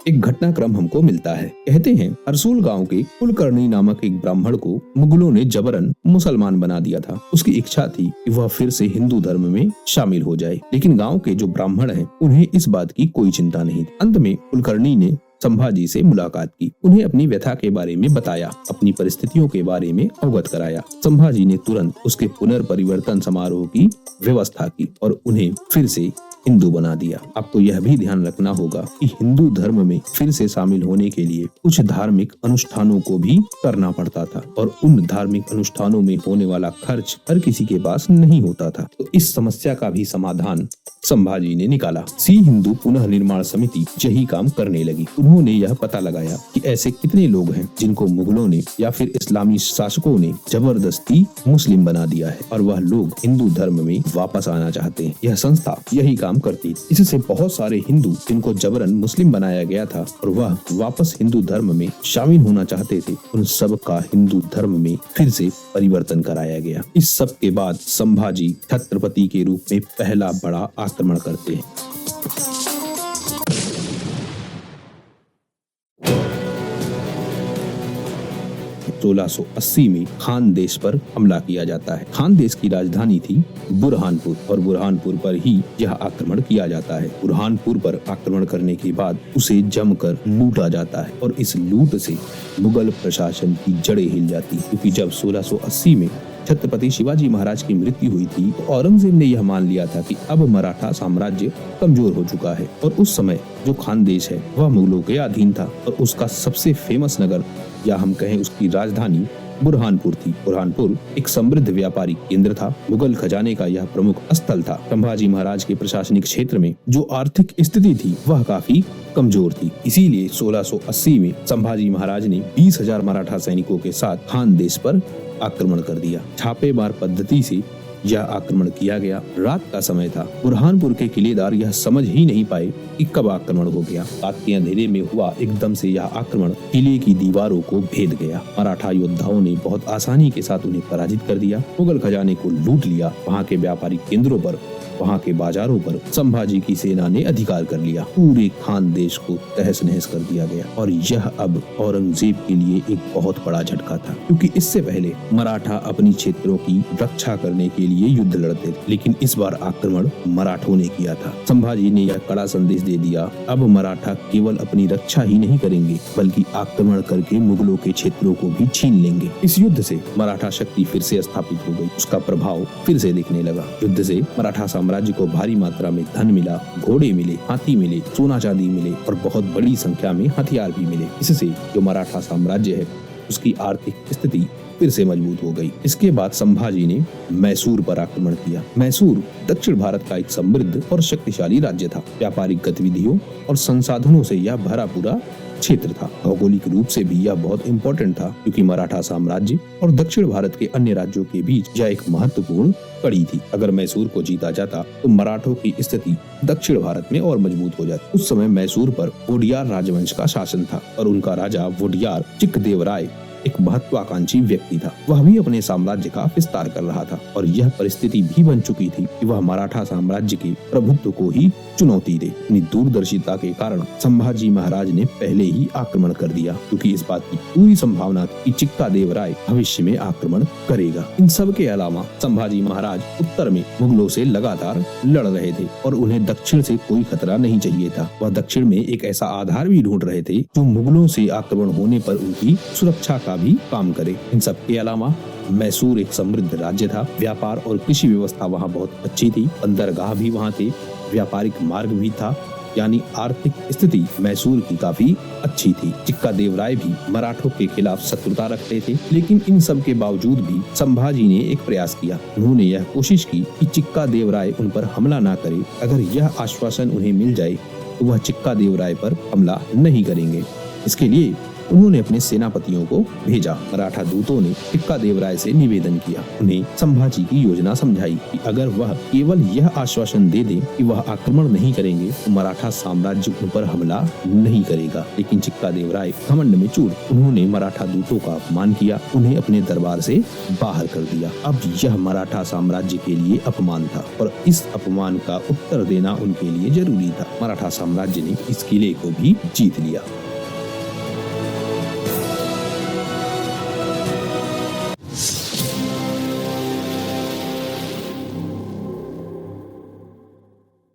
एक घटनाक्रम हमको मिलता है। कहते हैं हरसूल गांव के कुलकर्णी नामक एक ब्राह्मण को मुगलों ने जबरन मुसलमान बना दिया था। उसकी इच्छा थी कि वह फिर से हिंदू धर्म में शामिल हो जाए, लेकिन गांव के जो ब्राह्मण हैं उन्हें इस बात की कोई चिंता नहीं थी। अंत में कुलकर्णी ने संभाजी से मुलाकात की, उन्हें अपनी व्यथा के बारे में बताया, अपनी परिस्थितियों के बारे में अवगत कराया। संभाजी ने तुरंत उसके पुनर्परिवर्तन समारोह की व्यवस्था की और उन्हें फिर से हिंदू बना दिया। आपको यह भी ध्यान रखना होगा कि हिंदू धर्म में फिर से शामिल होने के लिए कुछ धार्मिक अनुष्ठानों को भी करना पड़ता था और उन धार्मिक अनुष्ठानों में होने वाला खर्च हर किसी के पास नहीं होता था। तो इस समस्या का भी समाधान संभाजी ने निकाला। सी हिंदू पुनः निर्माण समिति यही काम करने लगी। उन्होंने यह पता लगाया कि ऐसे कितने लोग हैं जिनको मुगलों ने या फिर इस्लामी शासकों ने जबरदस्ती मुस्लिम बना दिया है और वह लोग हिंदू धर्म में वापस आना चाहते हैं। यह संस्था यही काम करती थी। इससे बहुत सारे हिंदू जिनको जबरन मुस्लिम बनाया गया था और वह वापस हिंदू धर्म में शामिल होना चाहते थे, उन सब का हिंदू धर्म में फिर से परिवर्तन कराया गया। इस सब के बाद संभाजी छत्रपति के रूप में पहला बड़ा आक्रमण करते हैं। 1680 में खान देश पर हमला किया जाता है। खान देश की राजधानी थी बुरहानपुर और बुरहानपुर पर ही यह आक्रमण किया जाता है। बुरहानपुर पर आक्रमण करने के बाद उसे जमकर लूटा जाता है और इस लूट से मुगल प्रशासन की जड़ें हिल जाती, क्योंकि जब 1680 में छत्रपति शिवाजी महाराज की मृत्यु हुई थी तो औरंगजेब ने यह मान लिया था कि अब मराठा साम्राज्य कमजोर हो चुका है और उस समय जो खानदेश है वह मुगलों के अधीन था और उसका सबसे फेमस नगर या हम कहें उसकी राजधानी बुरहानपुर थी। बुरहानपुर एक समृद्ध व्यापारिक केंद्र था। मुगल खजाने का यह प्रमुख स्थल था। संभाजी महाराज के प्रशासनिक क्षेत्र में जो आर्थिक स्थिति थी वह काफी कमजोर थी। इसीलिए 1680 में संभाजी महाराज ने 20,000 मराठा सैनिकों के साथ खानदेश पर आक्रमण कर दिया। छापेमार पद्धति से यह आक्रमण किया गया। रात का समय था। बुरहानपुर के किलेदार यह समझ ही नहीं पाए कि कब आक्रमण हो गया। रात के अंधेरे में हुआ एकदम से यह आक्रमण किले की दीवारों को भेद गया। मराठा योद्धाओं ने बहुत आसानी के साथ उन्हें पराजित कर दिया। मुगल खजाने को लूट लिया। वहाँ के व्यापारिक केंद्रों पर, वहाँ के बाजारों पर संभाजी की सेना ने अधिकार कर लिया। पूरे खानदेश को तहस नहस कर दिया गया और यह अब औरंगजेब के लिए एक बहुत बड़ा झटका था, क्योंकि इससे पहले मराठा अपनी क्षेत्रों की रक्षा करने के लिए युद्ध लड़ते थे, लेकिन इस बार आक्रमण मराठों ने किया था। संभाजी ने यह कड़ा संदेश दे दिया, अब मराठा केवल अपनी रक्षा ही नहीं करेंगे बल्कि आक्रमण करके मुगलों के क्षेत्रों को भी छीन लेंगे। इस युद्ध से मराठा शक्ति फिर से स्थापित हो गई। उसका प्रभाव फिर से दिखने लगा। युद्ध से मराठा साम्राज्य को भारी मात्रा में धन मिला, घोड़े मिले, हाथी मिले, सोना चांदी मिले और बहुत बड़ी संख्या में हथियार भी मिले। इससे जो मराठा साम्राज्य है उसकी आर्थिक स्थिति फिर से मजबूत हो गई। इसके बाद संभाजी ने मैसूर पर आक्रमण किया। मैसूर दक्षिण भारत का एक समृद्ध और शक्तिशाली राज्य था। व्यापारिक गतिविधियों और संसाधनों से यह भरा पूरा क्षेत्र था। भौगोलिक रूप से भी यह बहुत इम्पोर्टेंट था, क्योंकि मराठा साम्राज्य और दक्षिण भारत के अन्य राज्यों के बीच यह एक महत्वपूर्ण कड़ी थी। अगर मैसूर को जीता जाता तो मराठों की स्थिति दक्षिण भारत में और मजबूत हो जाती। उस समय मैसूर पर वोडियार राजवंश का शासन था और उनका राजा वोडियार चिक्कदेवराय एक महत्वाकांक्षी व्यक्ति था। वह भी अपने साम्राज्य का विस्तार कर रहा था और यह परिस्थिति भी बन चुकी थी कि वह मराठा साम्राज्य के प्रभुत्व को ही चुनौती दे। अपनी दूरदर्शिता के कारण संभाजी महाराज ने पहले ही आक्रमण कर दिया, क्योंकि इस बात की पूरी संभावना थी कि चिक्कादेवराय भविष्य में आक्रमण करेगा। इन सब के अलावा संभाजी महाराज उत्तर में मुगलों से लगातार लड़ रहे थे और उन्हें दक्षिण से कोई खतरा नहीं चाहिए था। वह दक्षिण में एक ऐसा आधार भी ढूंढ रहे थे जो मुगलों से आक्रमण होने पर उनकी सुरक्षा का भी काम करे। इन सब के अलावा मैसूर एक समृद्ध राज्य था। व्यापार और कृषि व्यवस्था वहाँ बहुत अच्छी थी। बंदरगाह भी वहाँ थे, व्यापारिक मार्ग भी था, यानी आर्थिक स्थिति मैसूर की काफी अच्छी थी। चिक्कादेवराय भी मराठों के खिलाफ शत्रुता रखते थे, लेकिन इन सब के बावजूद भी संभाजी ने एक प्रयास किया। उन्होंने यह कोशिश की कि चिक्कादेवराय उन पर हमला न करे। अगर यह आश्वासन उन्हें मिल जाए तो वह चिक्कादेवराय पर हमला नहीं करेंगे। इसके लिए उन्होंने अपने सेनापतियों को भेजा। मराठा दूतों ने टिक्कादेवराय से निवेदन किया, उन्हें संभाजी की योजना समझाई कि अगर वह केवल यह आश्वासन दे दे कि वह आक्रमण नहीं करेंगे तो मराठा साम्राज्य उन पर हमला नहीं करेगा। लेकिन टिक्कादेवराय घमंड में चूर, उन्होंने मराठा दूतों का अपमान किया, उन्हें अपने दरबार से बाहर कर दिया। अब यह मराठा साम्राज्य के लिए अपमान था और इस अपमान का उत्तर देना उनके लिए जरूरी था। मराठा साम्राज्य ने इस किले को भी जीत लिया।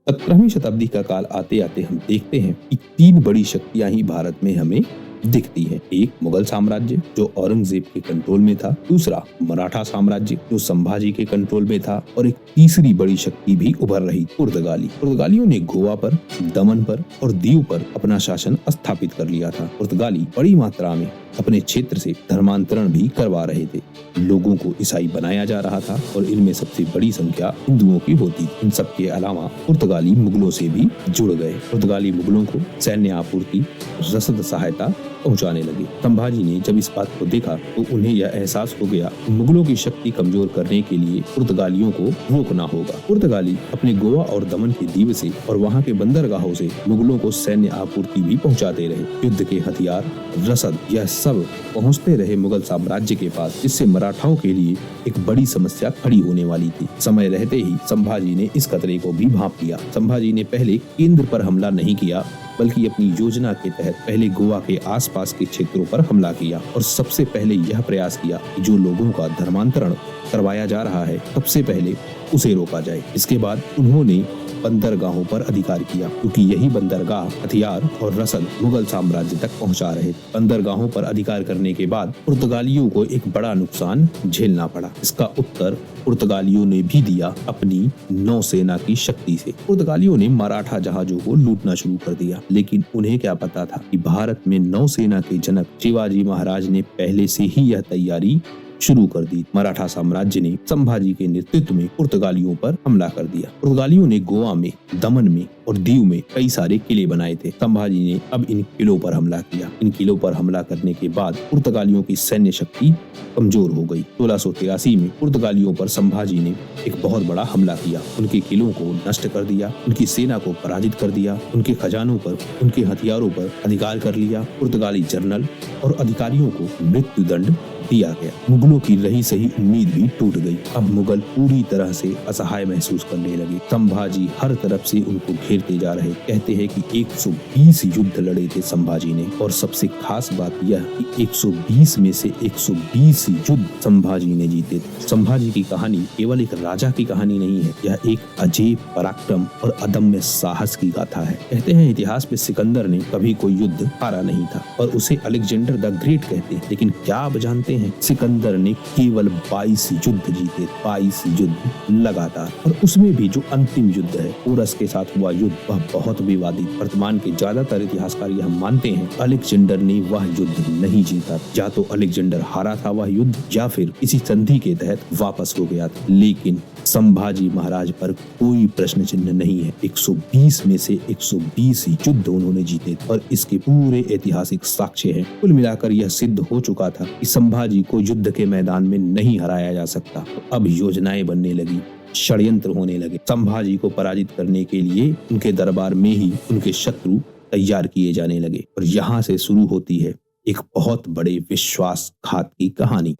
सत्रहवीं शताब्दी का काल आते आते हम देखते हैं कि तीन बड़ी शक्तियां ही भारत में हमें दिखती है। एक मुगल साम्राज्य जो औरंगजेब के कंट्रोल में था, दूसरा मराठा साम्राज्य जो संभाजी के कंट्रोल में था, और एक तीसरी बड़ी शक्ति भी उभर रही, पुर्तगाली। पुर्तगालियों ने गोवा पर, दमन पर और दीव पर अपना शासन स्थापित कर लिया था। पुर्तगाली बड़ी मात्रा में अपने क्षेत्र से धर्मांतरण भी करवा रहे थे। लोगों को ईसाई बनाया जा रहा था और इनमें सबसे बड़ी संख्या हिंदुओं की होती थी। इन सब के अलावा पुर्तगाली मुगलों से भी जुड़ गए। पुर्तगाली मुगलों को सैन्य आपूर्ति, रसद सहायता पहुंचाने लगे। संभाजी ने जब इस बात को देखा तो उन्हें यह एहसास हो गया कि मुगलों की शक्ति कमजोर करने के लिए पुर्तगालियों को रोकना होगा। पुर्तगाली अपने गोवा और दमन के द्वीप से और वहां के बंदरगाहों से मुगलों को सैन्य आपूर्ति भी पहुंचाते रहे। युद्ध के हथियार, रसद, यह सब पहुंचते रहे मुगल साम्राज्य के पास, जिससे मराठाओं के लिए एक बड़ी समस्या खड़ी होने वाली थी। समय रहते ही संभाजी ने इस खतरे को भी भांप लिया। संभाजी ने पहले केंद्र पर हमला नहीं किया, बल्कि अपनी योजना के तहत पहले गोवा के आसपास के क्षेत्रों पर हमला किया और सबसे पहले यह प्रयास किया कि जो लोगों का धर्मांतरण करवाया जा रहा है सबसे पहले उसे रोका जाए। इसके बाद उन्होंने बंदरगाहों पर अधिकार किया, क्योंकि यही बंदरगाह हथियार और रसद मुगल साम्राज्य तक पहुंचा रहे। बंदरगाहों पर अधिकार करने के बाद पुर्तगालियों को एक बड़ा नुकसान झेलना पड़ा। इसका उत्तर पुर्तगालियों ने भी दिया अपनी नौसेना की शक्ति से। पुर्तगालियों ने मराठा जहाजों को लूटना शुरू कर दिया, लेकिन उन्हें क्या पता था कि भारत में नौसेना के जनक शिवाजी महाराज ने पहले से ही यह तैयारी शुरू कर दी। मराठा साम्राज्य ने संभाजी के नेतृत्व में पुर्तगालियों पर हमला कर दिया। पुर्तगालियों ने गोवा में, दमन में और दीव में कई सारे किले बनाए थे। संभाजी ने अब इन किलों पर हमला किया। इन किलों पर हमला करने के बाद पुर्तगालियों की सैन्य शक्ति कमजोर हो गई। 1683 में पुर्तगालियों पर संभाजी ने एक बहुत बड़ा हमला किया। उनके किलों को नष्ट कर दिया, उनकी सेना को पराजित कर दिया, उनके खजानों पर, उनके हथियारों पर अधिकार कर लिया। पुर्तगाली जनरल और अधिकारियों को मृत्यु दंड दिया गया। मुगलों की रही सही उम्मीद भी टूट गई। अब मुगल पूरी तरह से असहाय महसूस करने लगे। संभाजी हर तरफ से उनको घेरते जा रहे। कहते हैं कि 120 युद्ध लड़े थे संभाजी ने, और सबसे खास बात यह कि 120 में से 120 युद्ध संभाजी ने जीते थे। संभाजी की कहानी केवल एक राजा की कहानी नहीं है, यह एक अजीब पराक्रम और अदम्य साहस की गाथा है। कहते हैं इतिहास में सिकंदर ने कभी कोई युद्ध हारा नहीं था और उसे अलेक्जेंडर द ग्रेट कहते हैं। लेकिन क्या आप जानते हैं, सिकंदर ने केवल 22 युद्ध जीते, 22 युद्ध लगातार। और उसमें भी जो अंतिम युद्ध है पोरस के साथ हुआ युद्ध, वह बहुत विवादित। वर्तमान के ज्यादातर इतिहासकार यह मानते हैं अलेक्जेंडर ने वह युद्ध नहीं जीता। या तो अलेक्जेंडर हारा था वह युद्ध, या फिर किसी संधि के तहत वापस हो गया था। लेकिन संभाजी महाराज पर कोई प्रश्न चिन्ह नहीं है। 120 में से 120 युद्ध उन्होंने जीते और इसके पूरे ऐतिहासिक साक्ष्य हैं। कुल मिलाकर यह सिद्ध हो चुका था कि संभाजी को युद्ध के मैदान में नहीं हराया जा सकता। तो अब योजनाएं बनने लगी, षड्यंत्र होने लगे। संभाजी को पराजित करने के लिए उनके दरबार में ही उनके शत्रु तैयार किए जाने लगे। और यहाँ से शुरू होती है एक बहुत बड़े विश्वासघात की कहानी।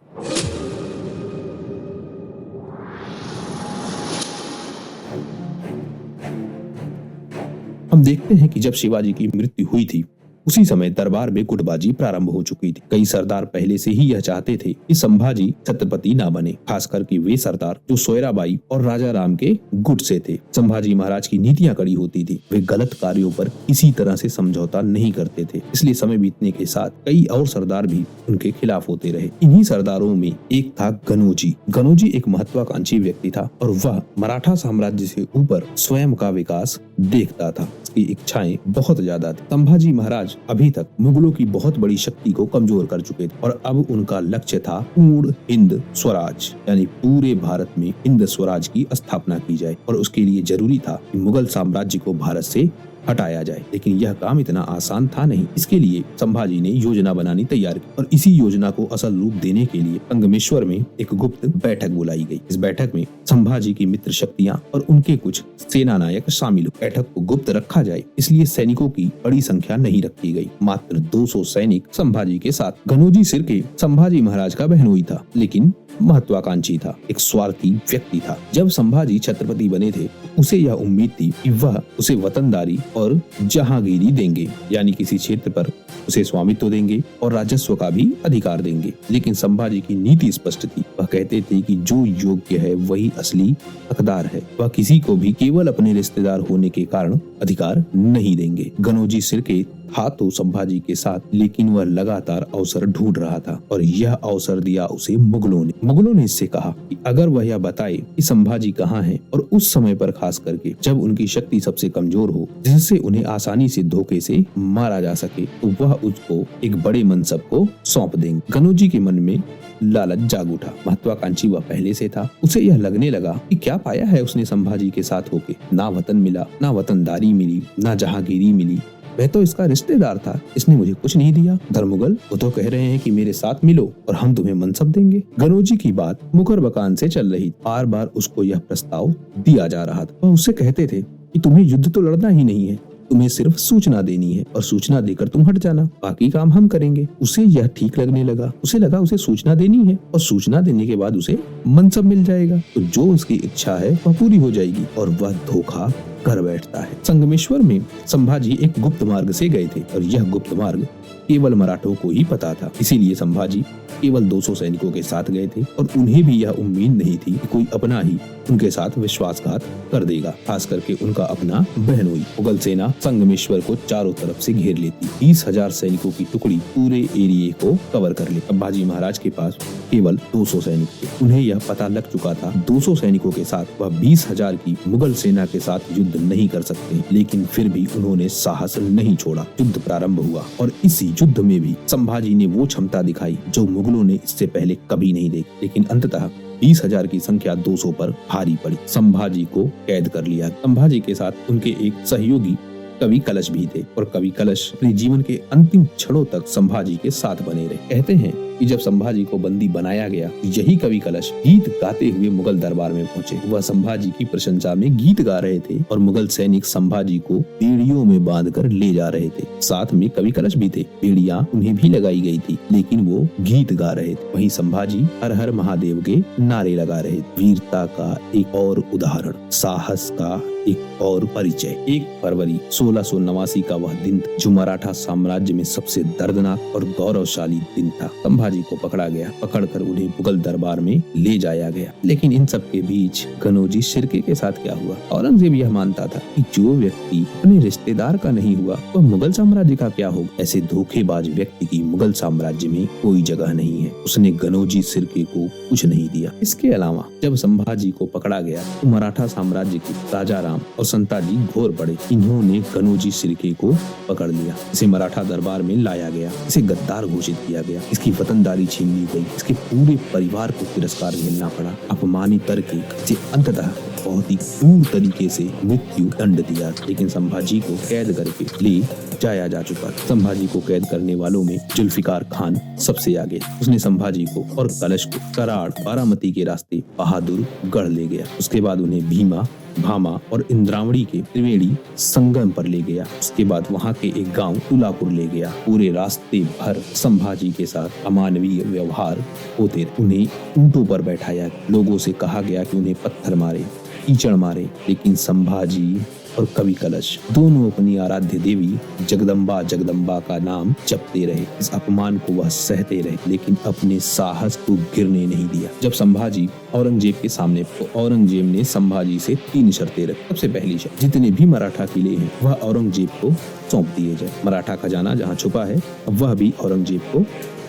हम देखते हैं कि जब शिवाजी की मृत्यु हुई थी उसी समय दरबार में गुटबाजी प्रारंभ हो चुकी थी। कई सरदार पहले से ही यह चाहते थे कि संभाजी छत्रपति ना बने, खासकर कि वे सरदार जो सोयराबाई और राजा राम के गुट से थे। संभाजी महाराज की नीतियां कड़ी होती थी, वे गलत कार्यों पर किसी तरह से समझौता नहीं करते थे। इसलिए समय बीतने के साथ कई और सरदार भी उनके खिलाफ होते रहे। इन्हीं सरदारों में एक था गनोजी। गनोजी एक महत्वाकांक्षी व्यक्ति था और वह मराठा साम्राज्य से ऊपर स्वयं का विकास देखता था। उसकी इच्छाएं बहुत ज्यादा थी। संभाजी महाराज अभी तक मुगलों की बहुत बड़ी शक्ति को कमजोर कर चुके थे और अब उनका लक्ष्य था पूर्ण हिंद स्वराज, यानी पूरे भारत में हिंद स्वराज की स्थापना की जाए। और उसके लिए जरूरी था कि मुगल साम्राज्य को भारत से हटाया जाए। लेकिन यह काम इतना आसान था नहीं। इसके लिए संभाजी ने योजना बनानी तैयार की और इसी योजना को असल रूप देने के लिए संगमेश्वर में एक गुप्त बैठक बुलाई गई। इस बैठक में संभाजी की मित्र शक्तियां और उनके कुछ सेना नायक शामिल हुए। बैठक को गुप्त रखा जाए इसलिए सैनिकों की बड़ी संख्या नहीं रखी गई। मात्र 200 सैनिक संभाजी के साथ। घनोजी सिरके संभाजी महाराज का बहनोई था, लेकिन महत्वाकांक्षी था, एक स्वार्थी व्यक्ति था। जब संभाजी छत्रपति बने थे उसे यह उम्मीद थी कि वह उसे वतनदारी और जहांगीरी देंगे, यानी किसी क्षेत्र पर उसे स्वामित्व देंगे और राजस्व का भी अधिकार देंगे। लेकिन संभाजी की नीति स्पष्ट थी। वह कहते थे कि जो योग्य है वही असली हकदार है। वह किसी को भी केवल अपने रिश्तेदार होने के कारण अधिकार नहीं देंगे। घनोजी सिरके था तो संभाजी के साथ, लेकिन वह लगातार अवसर ढूंढ रहा था और यह अवसर दिया उसे मुगलों ने। मुगलों ने इससे कहा कि अगर वह यह बताए कि संभाजी कहाँ है और उस समय पर खास करके जब उनकी शक्ति सबसे कमजोर हो, जिससे उन्हें आसानी से धोखे से मारा जा सके, तो वह उसको एक बड़े मनसब को सौंप देंगे। घनोजी के मन में लालच जाग उठा। महत्वाकांक्षी वह पहले से था। उसे यह लगने लगा कि क्या पाया है उसने संभाजी के साथ होके। ना वतन मिला, ना वतनदारी मिली, ना जहांगीरी मिली। वह तो इसका रिश्तेदार था, इसने मुझे कुछ नहीं दिया। धर्मगल, वो तो कह रहे हैं कि मेरे साथ मिलो और हम तुम्हें मनसब देंगे। घनोजी की बात मुखर बकान से चल रही। बार बार उसको यह प्रस्ताव दिया जा रहा था। वह उससे कहते थे कि तुम्हें युद्ध तो लड़ना ही नहीं है, तुम्हें सिर्फ सूचना देनी है और सूचना देकर तुम हट जाना, बाकी काम हम करेंगे। उसे यह ठीक लगने लगा। उसे लगा उसे सूचना देनी है और सूचना देने के बाद उसे मनसब मिल जाएगा, तो जो उसकी इच्छा है वह पूरी हो जाएगी और वह धोखा कर बैठता है। संगमेश्वर में संभाजी एक गुप्त मार्ग से गए थे और यह गुप्त मार्ग केवल मराठों को ही पता था। इसीलिए संभाजी केवल 200 सैनिकों के साथ गए थे और उन्हें भी यह उम्मीद नहीं थी कि कोई अपना ही उनके साथ विश्वासघात कर देगा, खास करके उनका अपना बहनोई। मुगल सेना संगमेश्वर को चारों तरफ से घेर लेती। 20,000 सैनिकों की टुकड़ी पूरे एरिया को कवर कर ली। संभाजी महाराज के पास केवल 200 सैनिक थे। उन्हें यह पता लग चुका था 200 सैनिकों के साथ वह 20,000 की मुगल सेना के साथ युद्ध नहीं कर सकते, लेकिन फिर भी उन्होंने साहस नहीं छोड़ा। युद्ध प्रारंभ हुआ और इसी युद्ध में भी संभाजी ने वो क्षमता दिखाई जो मुगलों ने इससे पहले कभी नहीं देखी। लेकिन अंततः 20,000 की संख्या 200 पर भारी पड़ी। संभाजी को कैद कर लिया। संभाजी के साथ उनके एक सहयोगी कवि कलश भी थे और कवि कलश अपने जीवन के अंतिम क्षणों तक संभाजी के साथ बने रहे। कहते हैं कि जब संभाजी को बंदी बनाया गया, यही कवि कलश गीत गाते हुए मुगल दरबार में पहुंचे। वह संभाजी की प्रशंसा में गीत गा रहे थे और मुगल सैनिक संभाजी को बेड़ियों में बांधकर ले जा रहे थे। साथ में कवि कलश भी थे। बेड़ियां उन्हें भी लगाई गई थी, लेकिन वो गीत गा रहे थे। वहीं संभाजी हर हर महादेव के नारे लगा रहे थे। वीरता का एक और उदाहरण, साहस का एक और परिचय। 1 फरवरी 1689 का वह दिन जो मराठा साम्राज्य में सबसे दर्दनाक और गौरवशाली दिन था। संभाजी को पकड़ा गया। पकड़कर उन्हें मुगल दरबार में ले जाया गया। लेकिन इन सब के बीच घनोजी सिरके के साथ क्या हुआ? औरंगजेब यह मानता था कि जो व्यक्ति अपने रिश्तेदार का नहीं हुआ वह मुगल साम्राज्य का क्या होगा। ऐसे धोखेबाज व्यक्ति की मुगल साम्राज्य में कोई जगह नहीं है। उसने घनोजी सिरके को कुछ नहीं दिया। इसके अलावा जब संभाजी को पकड़ा गया तो मराठा साम्राज्य के राजा राम और संताजी घोर पड़े। इन्होंने घनोजी सिरके को पकड़ लिया। इसे मराठा दरबार में लाया गया। इसे गद्दार घोषित किया गया। इसकी वतनदारी छीन ली गई। इसके पूरे परिवार को तिरस्कार झेलना पड़ा। अपमानित करके इसे अंततः बहुत ही क्रूर तरीके से मृत्यु दंड दिया। लेकिन संभाजी को कैद करके ले जाया जा चुका। संभाजी को कैद करने वालों में जुल्फिकार खान सबसे आगे। उसने संभाजी को और कलश को कराड़ बारामती के रास्ते बहादुर गढ़ ले गया। उसके बाद उन्हें भीमा, भामा और इंद्रावणी के त्रिवेणी संगम पर ले गया। उसके बाद वहां के एक गांव तुलापुर ले गया। पूरे रास्ते भर संभाजी के साथ अमानवीय व्यवहार होते। उन्हें ऊंटों पर बैठाया। लोगों से कहा गया कि उन्हें पत्थर मारे, कीचड़ मारे, लेकिन संभाजी और कवि कलश दोनों अपनी आराध्य देवी जगदम्बा का नाम जपते रहे। इस अपमान को वह सहते रहे, लेकिन अपने साहस को गिरने नहीं दिया। जब संभाजी औरंगजेब के सामने, तो औरंगजेब ने संभाजी से 3 शर्तें रखी। सबसे पहली शर्त, जितने भी मराठा किले हैं वह औरंगजेब को सौंप दिए जाए। मराठा खजाना जहाँ छुपा है वह भी औरंगजेब को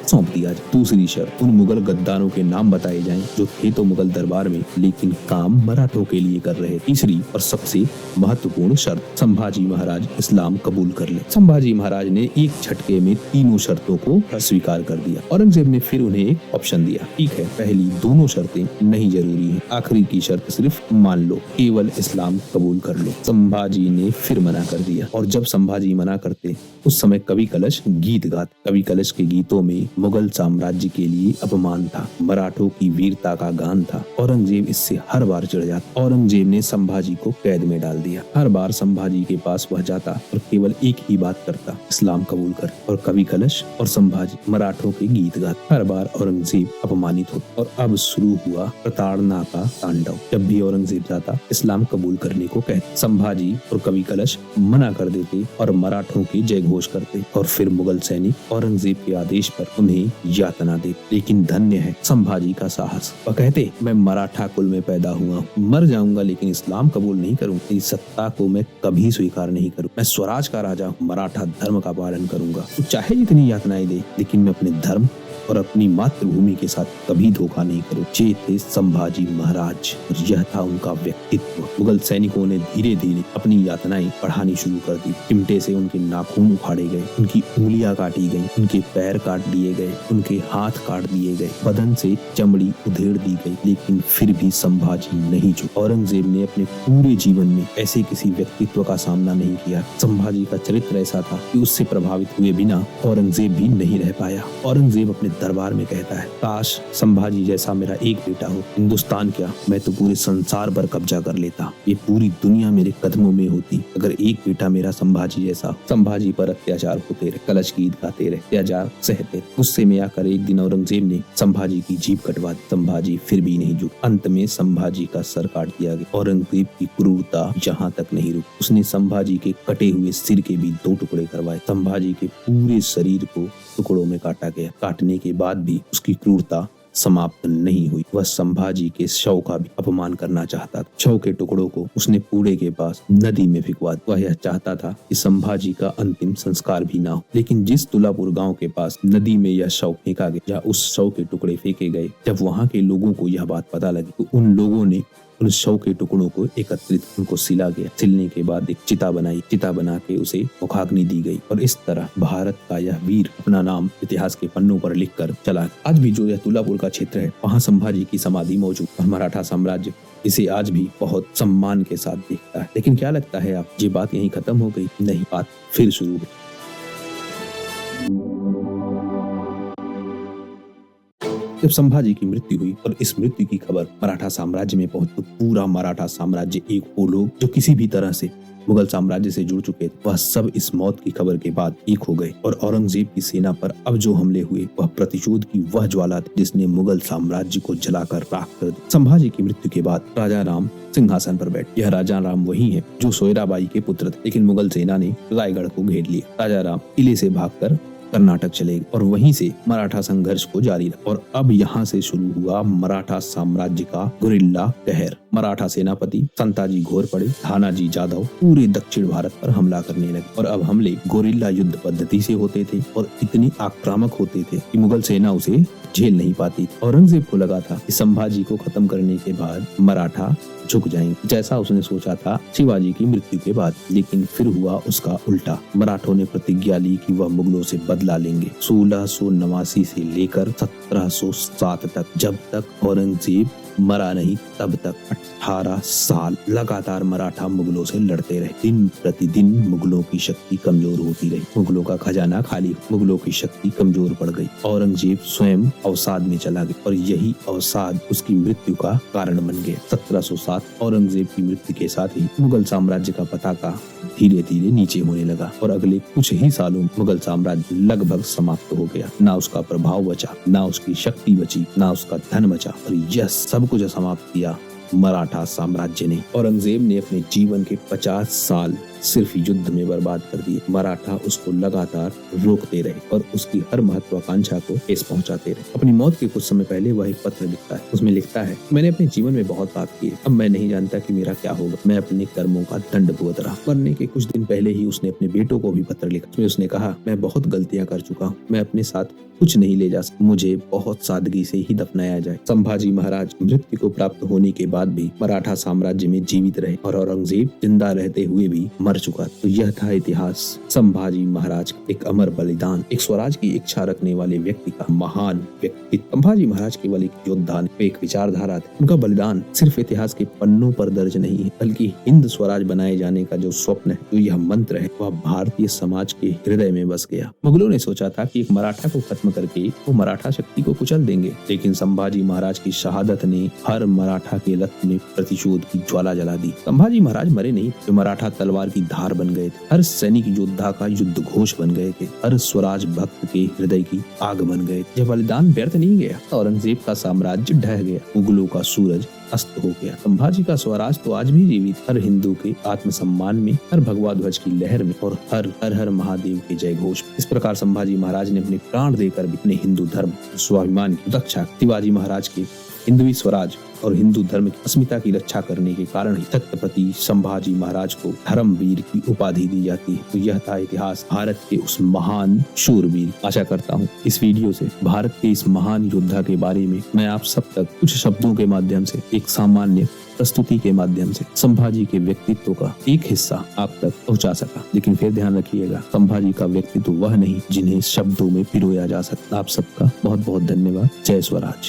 सौंप दिया जाए। दूसरी शर्त, उन मुगल गद्दारों के नाम बताए जाएं जो थे तो मुगल दरबार में लेकिन काम मराठों के लिए कर रहे। तीसरी और सबसे महत्वपूर्ण शर्त, संभाजी महाराज इस्लाम कबूल कर ले। संभाजी महाराज ने एक झटके में तीनों शर्तों को स्वीकार कर दिया। औरंगजेब ने फिर उन्हें एक ऑप्शन दिया, ठीक है पहली दोनों शर्तें नहीं जरूरी है, आखिरी की शर्त सिर्फ मान लो, केवल इस्लाम कबूल कर लो। संभाजी ने फिर मना कर दिया और जब संभाजी मना करते उस समय कवि कलश गीत गाते। कवि कलश के गीतों में मुगल साम्राज्य के लिए अपमान था, मराठों की वीरता का गान था। औरंगजेब इससे हर बार चिढ़ जाता। औरंगजेब ने संभाजी को कैद में डाल दिया। हर बार संभाजी के पास वह जाता और केवल एक ही बात करता, इस्लाम कबूल कर। और कवि कलश और संभाजी मराठों के गीत गाते। हर बार औरंगजेब अपमानित होता। और अब शुरू हुआ प्रताड़ना का तांडव। जब भी औरंगजेब जाता इस्लाम कबूल करने को कहते, संभाजी और कवि कलश मना कर देते और मराठों की जय घोष करते। और फिर मुगल सैनिक औरंगजेब के आदेश पर उन्हें यातना देते। लेकिन धन्य है संभाजी का साहस। वह कहते, मैं मराठा कुल में पैदा हुआ, मर जाऊंगा लेकिन इस्लाम कबूल नहीं करूंगा। इस सत्ता को मैं कभी स्वीकार नहीं करूं। मैं स्वराज का राजा हूं, मराठा धर्म का पालन करूंगा। तो चाहे जितनी यातनाएं दे लेकिन मैं अपने धर्म और अपनी मातृभूमि के साथ कभी धोखा नहीं करूं। ये थे संभाजी महाराज और यह था उनका व्यक्तित्व। मुगल सैनिकों ने धीरे धीरे अपनी यातनाएं बढ़ानी शुरू कर दी। चिमटे से उनके नाखून उखाड़े गए, उनकी उंगलियां काटी गई, उनके पैर काट दिए गए, उनके हाथ काट दिए गए, बदन से चमड़ी उधेड़ दी गई। लेकिन फिर भी संभाजी नहीं झुका। औरंगजेब ने अपने पूरे जीवन में ऐसे किसी व्यक्तित्व का सामना नहीं किया। संभाजी का चरित्र ऐसा था कि उससे प्रभावित हुए बिना औरंगजेब भी नहीं रह पाया। औरंगजेब अपने दरबार में कहता है, काश संभाजी जैसा मेरा एक बेटा हो। हिंदुस्तान क्या, मैं तो पूरे संसार पर कब्जा कर लेता। ये पूरी दुनिया मेरे कदमों में होती अगर एक बेटा मेरा संभाजी जैसा। संभाजी पर अत्याचार होते रहे, कलश गीत गाते रहे, अत्याचार सहते। गुस्से में आकर एक दिन औरंगजेब ने संभाजी की जीभ कटवा दी। संभाजी फिर भी नहीं झुका। अंत में संभाजी का सर काट दिया गया। औरंगजेब की क्रूरता यहाँ तक नहीं रुकी। उसने संभाजी के कटे हुए सिर के भी 2 टुकड़े करवाए। संभाजी के पूरे शरीर को टुकड़ों में काटा गया। काटने के बाद भी उसकी क्रूरता समाप्त नहीं हुई। वह संभाजी के शव का भी अपमान करना चाहता था। शव के टुकड़ों को उसने कूड़े के पास नदी में फिकवा दिया। वह यह चाहता था कि संभाजी का अंतिम संस्कार भी ना हो। लेकिन जिस तुलापुर गांव के पास नदी में यह शव फेंका गया या उस शव के टुकड़े फेंके गए, जब वहां के लोगों को यह बात पता लगी तो उन लोगों ने उन शव के टुकड़ों को एकत्रित, उनको सिला गया। सिलने के बाद एक चिता बनाई। चिता बना के उसे मुखाग्नि दी गई और इस तरह भारत का यह वीर अपना नाम इतिहास के पन्नों पर लिखकर चला। आज भी जो यह तुलापुर का क्षेत्र है वहाँ संभाजी की समाधि मौजूद और मराठा साम्राज्य इसे आज भी बहुत सम्मान के साथ देखता है। लेकिन क्या लगता है आप, ये बात यहीं खत्म हो गई? नहीं, बात फिर शुरू हुई। जब संभाजी की मृत्यु हुई और इस मृत्यु की खबर मराठा साम्राज्य में पहुंची तो पूरा मराठा साम्राज्य, एक वो लोग जो किसी भी तरह से मुगल साम्राज्य से जुड़ चुके थे, वह सब इस मौत की खबर के बाद एक हो गए। और औरंगजेब की सेना पर अब जो हमले हुए वह प्रतिशोध की वह ज्वाला थी जिसने मुगल साम्राज्य को जलाकर राख कर दिया। संभाजी की मृत्यु के बाद राजा राम सिंहासन पर बैठे। यह राजा राम वही है जो सोयराबाई के पुत्र थे। लेकिन मुगल सेना ने रायगढ़ को घेर लिया। राजा राम किले से भागकर कर्नाटक चले गए और वहीं से मराठा संघर्ष को जारी रखा। और अब यहाँ से शुरू हुआ मराठा साम्राज्य का गुरिल्ला कहर। मराठा सेनापति संताजी घोरपड़े, थानाजी जाधव पूरे दक्षिण भारत पर हमला करने लगे। और अब हमले गोरिल्ला युद्ध पद्धति से होते थे और इतनी आक्रामक होते थे कि मुगल सेना उसे झेल नहीं पाती। औरंगजेब को लगा था कि संभाजी को खत्म करने के बाद मराठा झुक जाएंगे, जैसा उसने सोचा था शिवाजी की मृत्यु के बाद। लेकिन फिर हुआ उसका उल्टा। मराठों ने प्रतिज्ञा ली कि वह मुगलों से बदला लेंगे। 1689 से लेकर 1707 तक, जब तक औरंगजेब मरा नहीं तब तक 18 साल लगातार मराठा मुगलों से लड़ते रहे। दिन प्रतिदिन मुगलों की शक्ति कमजोर होती रही। मुगलों का खजाना खाली, मुगलों की शक्ति कमजोर पड़ गई। औरंगजेब स्वयं अवसाद में चला गया और यही अवसाद उसकी मृत्यु का कारण बन गया। 1707 औरंगजेब की मृत्यु के साथ ही मुगल साम्राज्य का पताका धीरे धीरे नीचे होने लगा और अगले कुछ ही सालों मुगल साम्राज्य लगभग समाप्त हो गया। ना उसका प्रभाव बचा, ना उसकी शक्ति बची, ना उसका धन बचा और यह सब कुछ समाप्त किया मराठा साम्राज्य ने। औरंगजेब ने अपने जीवन के 50 साल सिर्फ युद्ध में बर्बाद कर दिए। मराठा उसको लगातार रोकते रहे और उसकी हर महत्वाकांक्षा को ठेस पहुंचाते रहे। अपनी मौत के कुछ समय पहले वह एक पत्र लिखता है। उसमें लिखता है, मैंने अपने जीवन में बहुत पाप किए, अब मैं नहीं जानता कि मेरा क्या होगा। मैं अपने कर्मों का दंड भुगत रहा। मरने के कुछ दिन पहले ही उसने अपने बेटों को भी पत्र लिखा। उसमें उसने कहा, मैं बहुत गलतियां कर चुका हूँ, मैं अपने साथ कुछ नहीं ले जा सकता, मुझे बहुत सादगी से ही दफनाया जाए। संभाजी महाराज मृत्यु को प्राप्त होने के बाद भी मराठा साम्राज्य में जीवित रहे और औरंगजेब जिंदा रहते हुए भी मर चुका। तो यह था इतिहास संभाजी महाराज का एक अमर बलिदान, एक स्वराज की इच्छा रखने वाले व्यक्ति का महान व्यक्तित्व। संभाजी महाराज केवल एक योद्धा, एक विचारधारा थे। उनका बलिदान सिर्फ इतिहास के पन्नों पर दर्ज नहीं है, बल्कि हिंद स्वराज बनाए जाने का जो स्वप्न है, जो यह मंत्र है, वह भारतीय समाज के हृदय में बस गया। मुगलों ने सोचा था कि एक मराठा को खत्म करके वो मराठा शक्ति को कुचल देंगे, लेकिन संभाजी महाराज की शहादत ने हर मराठा के रक्त में प्रतिशोध की ज्वाला जला दी। संभाजी महाराज मरे नहीं, वे मराठा तलवार की धार बन गए थे। हर सैनिक योद्धा का युद्ध घोष बन गए थे। हर स्वराज भक्त के हृदय की आग बन गए। यह बलिदान व्यर्थ नहीं गया। औरंगजेब का साम्राज्य ढह गया, मुगलों का सूरज अस्त हो गया। संभाजी का स्वराज तो आज भी जीवित, हर हिंदू के आत्मसम्मान में, हर भगवा ध्वज की लहर में और हर हर हर महादेव के जय घोष। इस प्रकार संभाजी महाराज ने अपने प्राण देकर भी अपने हिंदू धर्म स्वाभिमान की रक्षा। शिवाजी महाराज के हिंदवी स्वराज और हिंदू धर्म की अस्मिता की रक्षा करने के कारण ही छत्रपति संभाजी महाराज को धर्मवीर की उपाधि दी जाती है। तो यह था इतिहास भारत के उस महान शूरवीर। आशा करता हूँ इस वीडियो से भारत के इस महान योद्धा के बारे में मैं आप सब तक कुछ शब्दों के माध्यम से, एक सामान्य प्रस्तुति के माध्यम से संभाजी के व्यक्तित्व का एक हिस्सा आप तक पहुंचा सका। लेकिन फिर ध्यान रखिएगा, संभाजी का व्यक्तित्व वह नहीं जिन्हें शब्दों में पिरोया जा सकता। आप सबका बहुत बहुत धन्यवाद। जय स्वराज।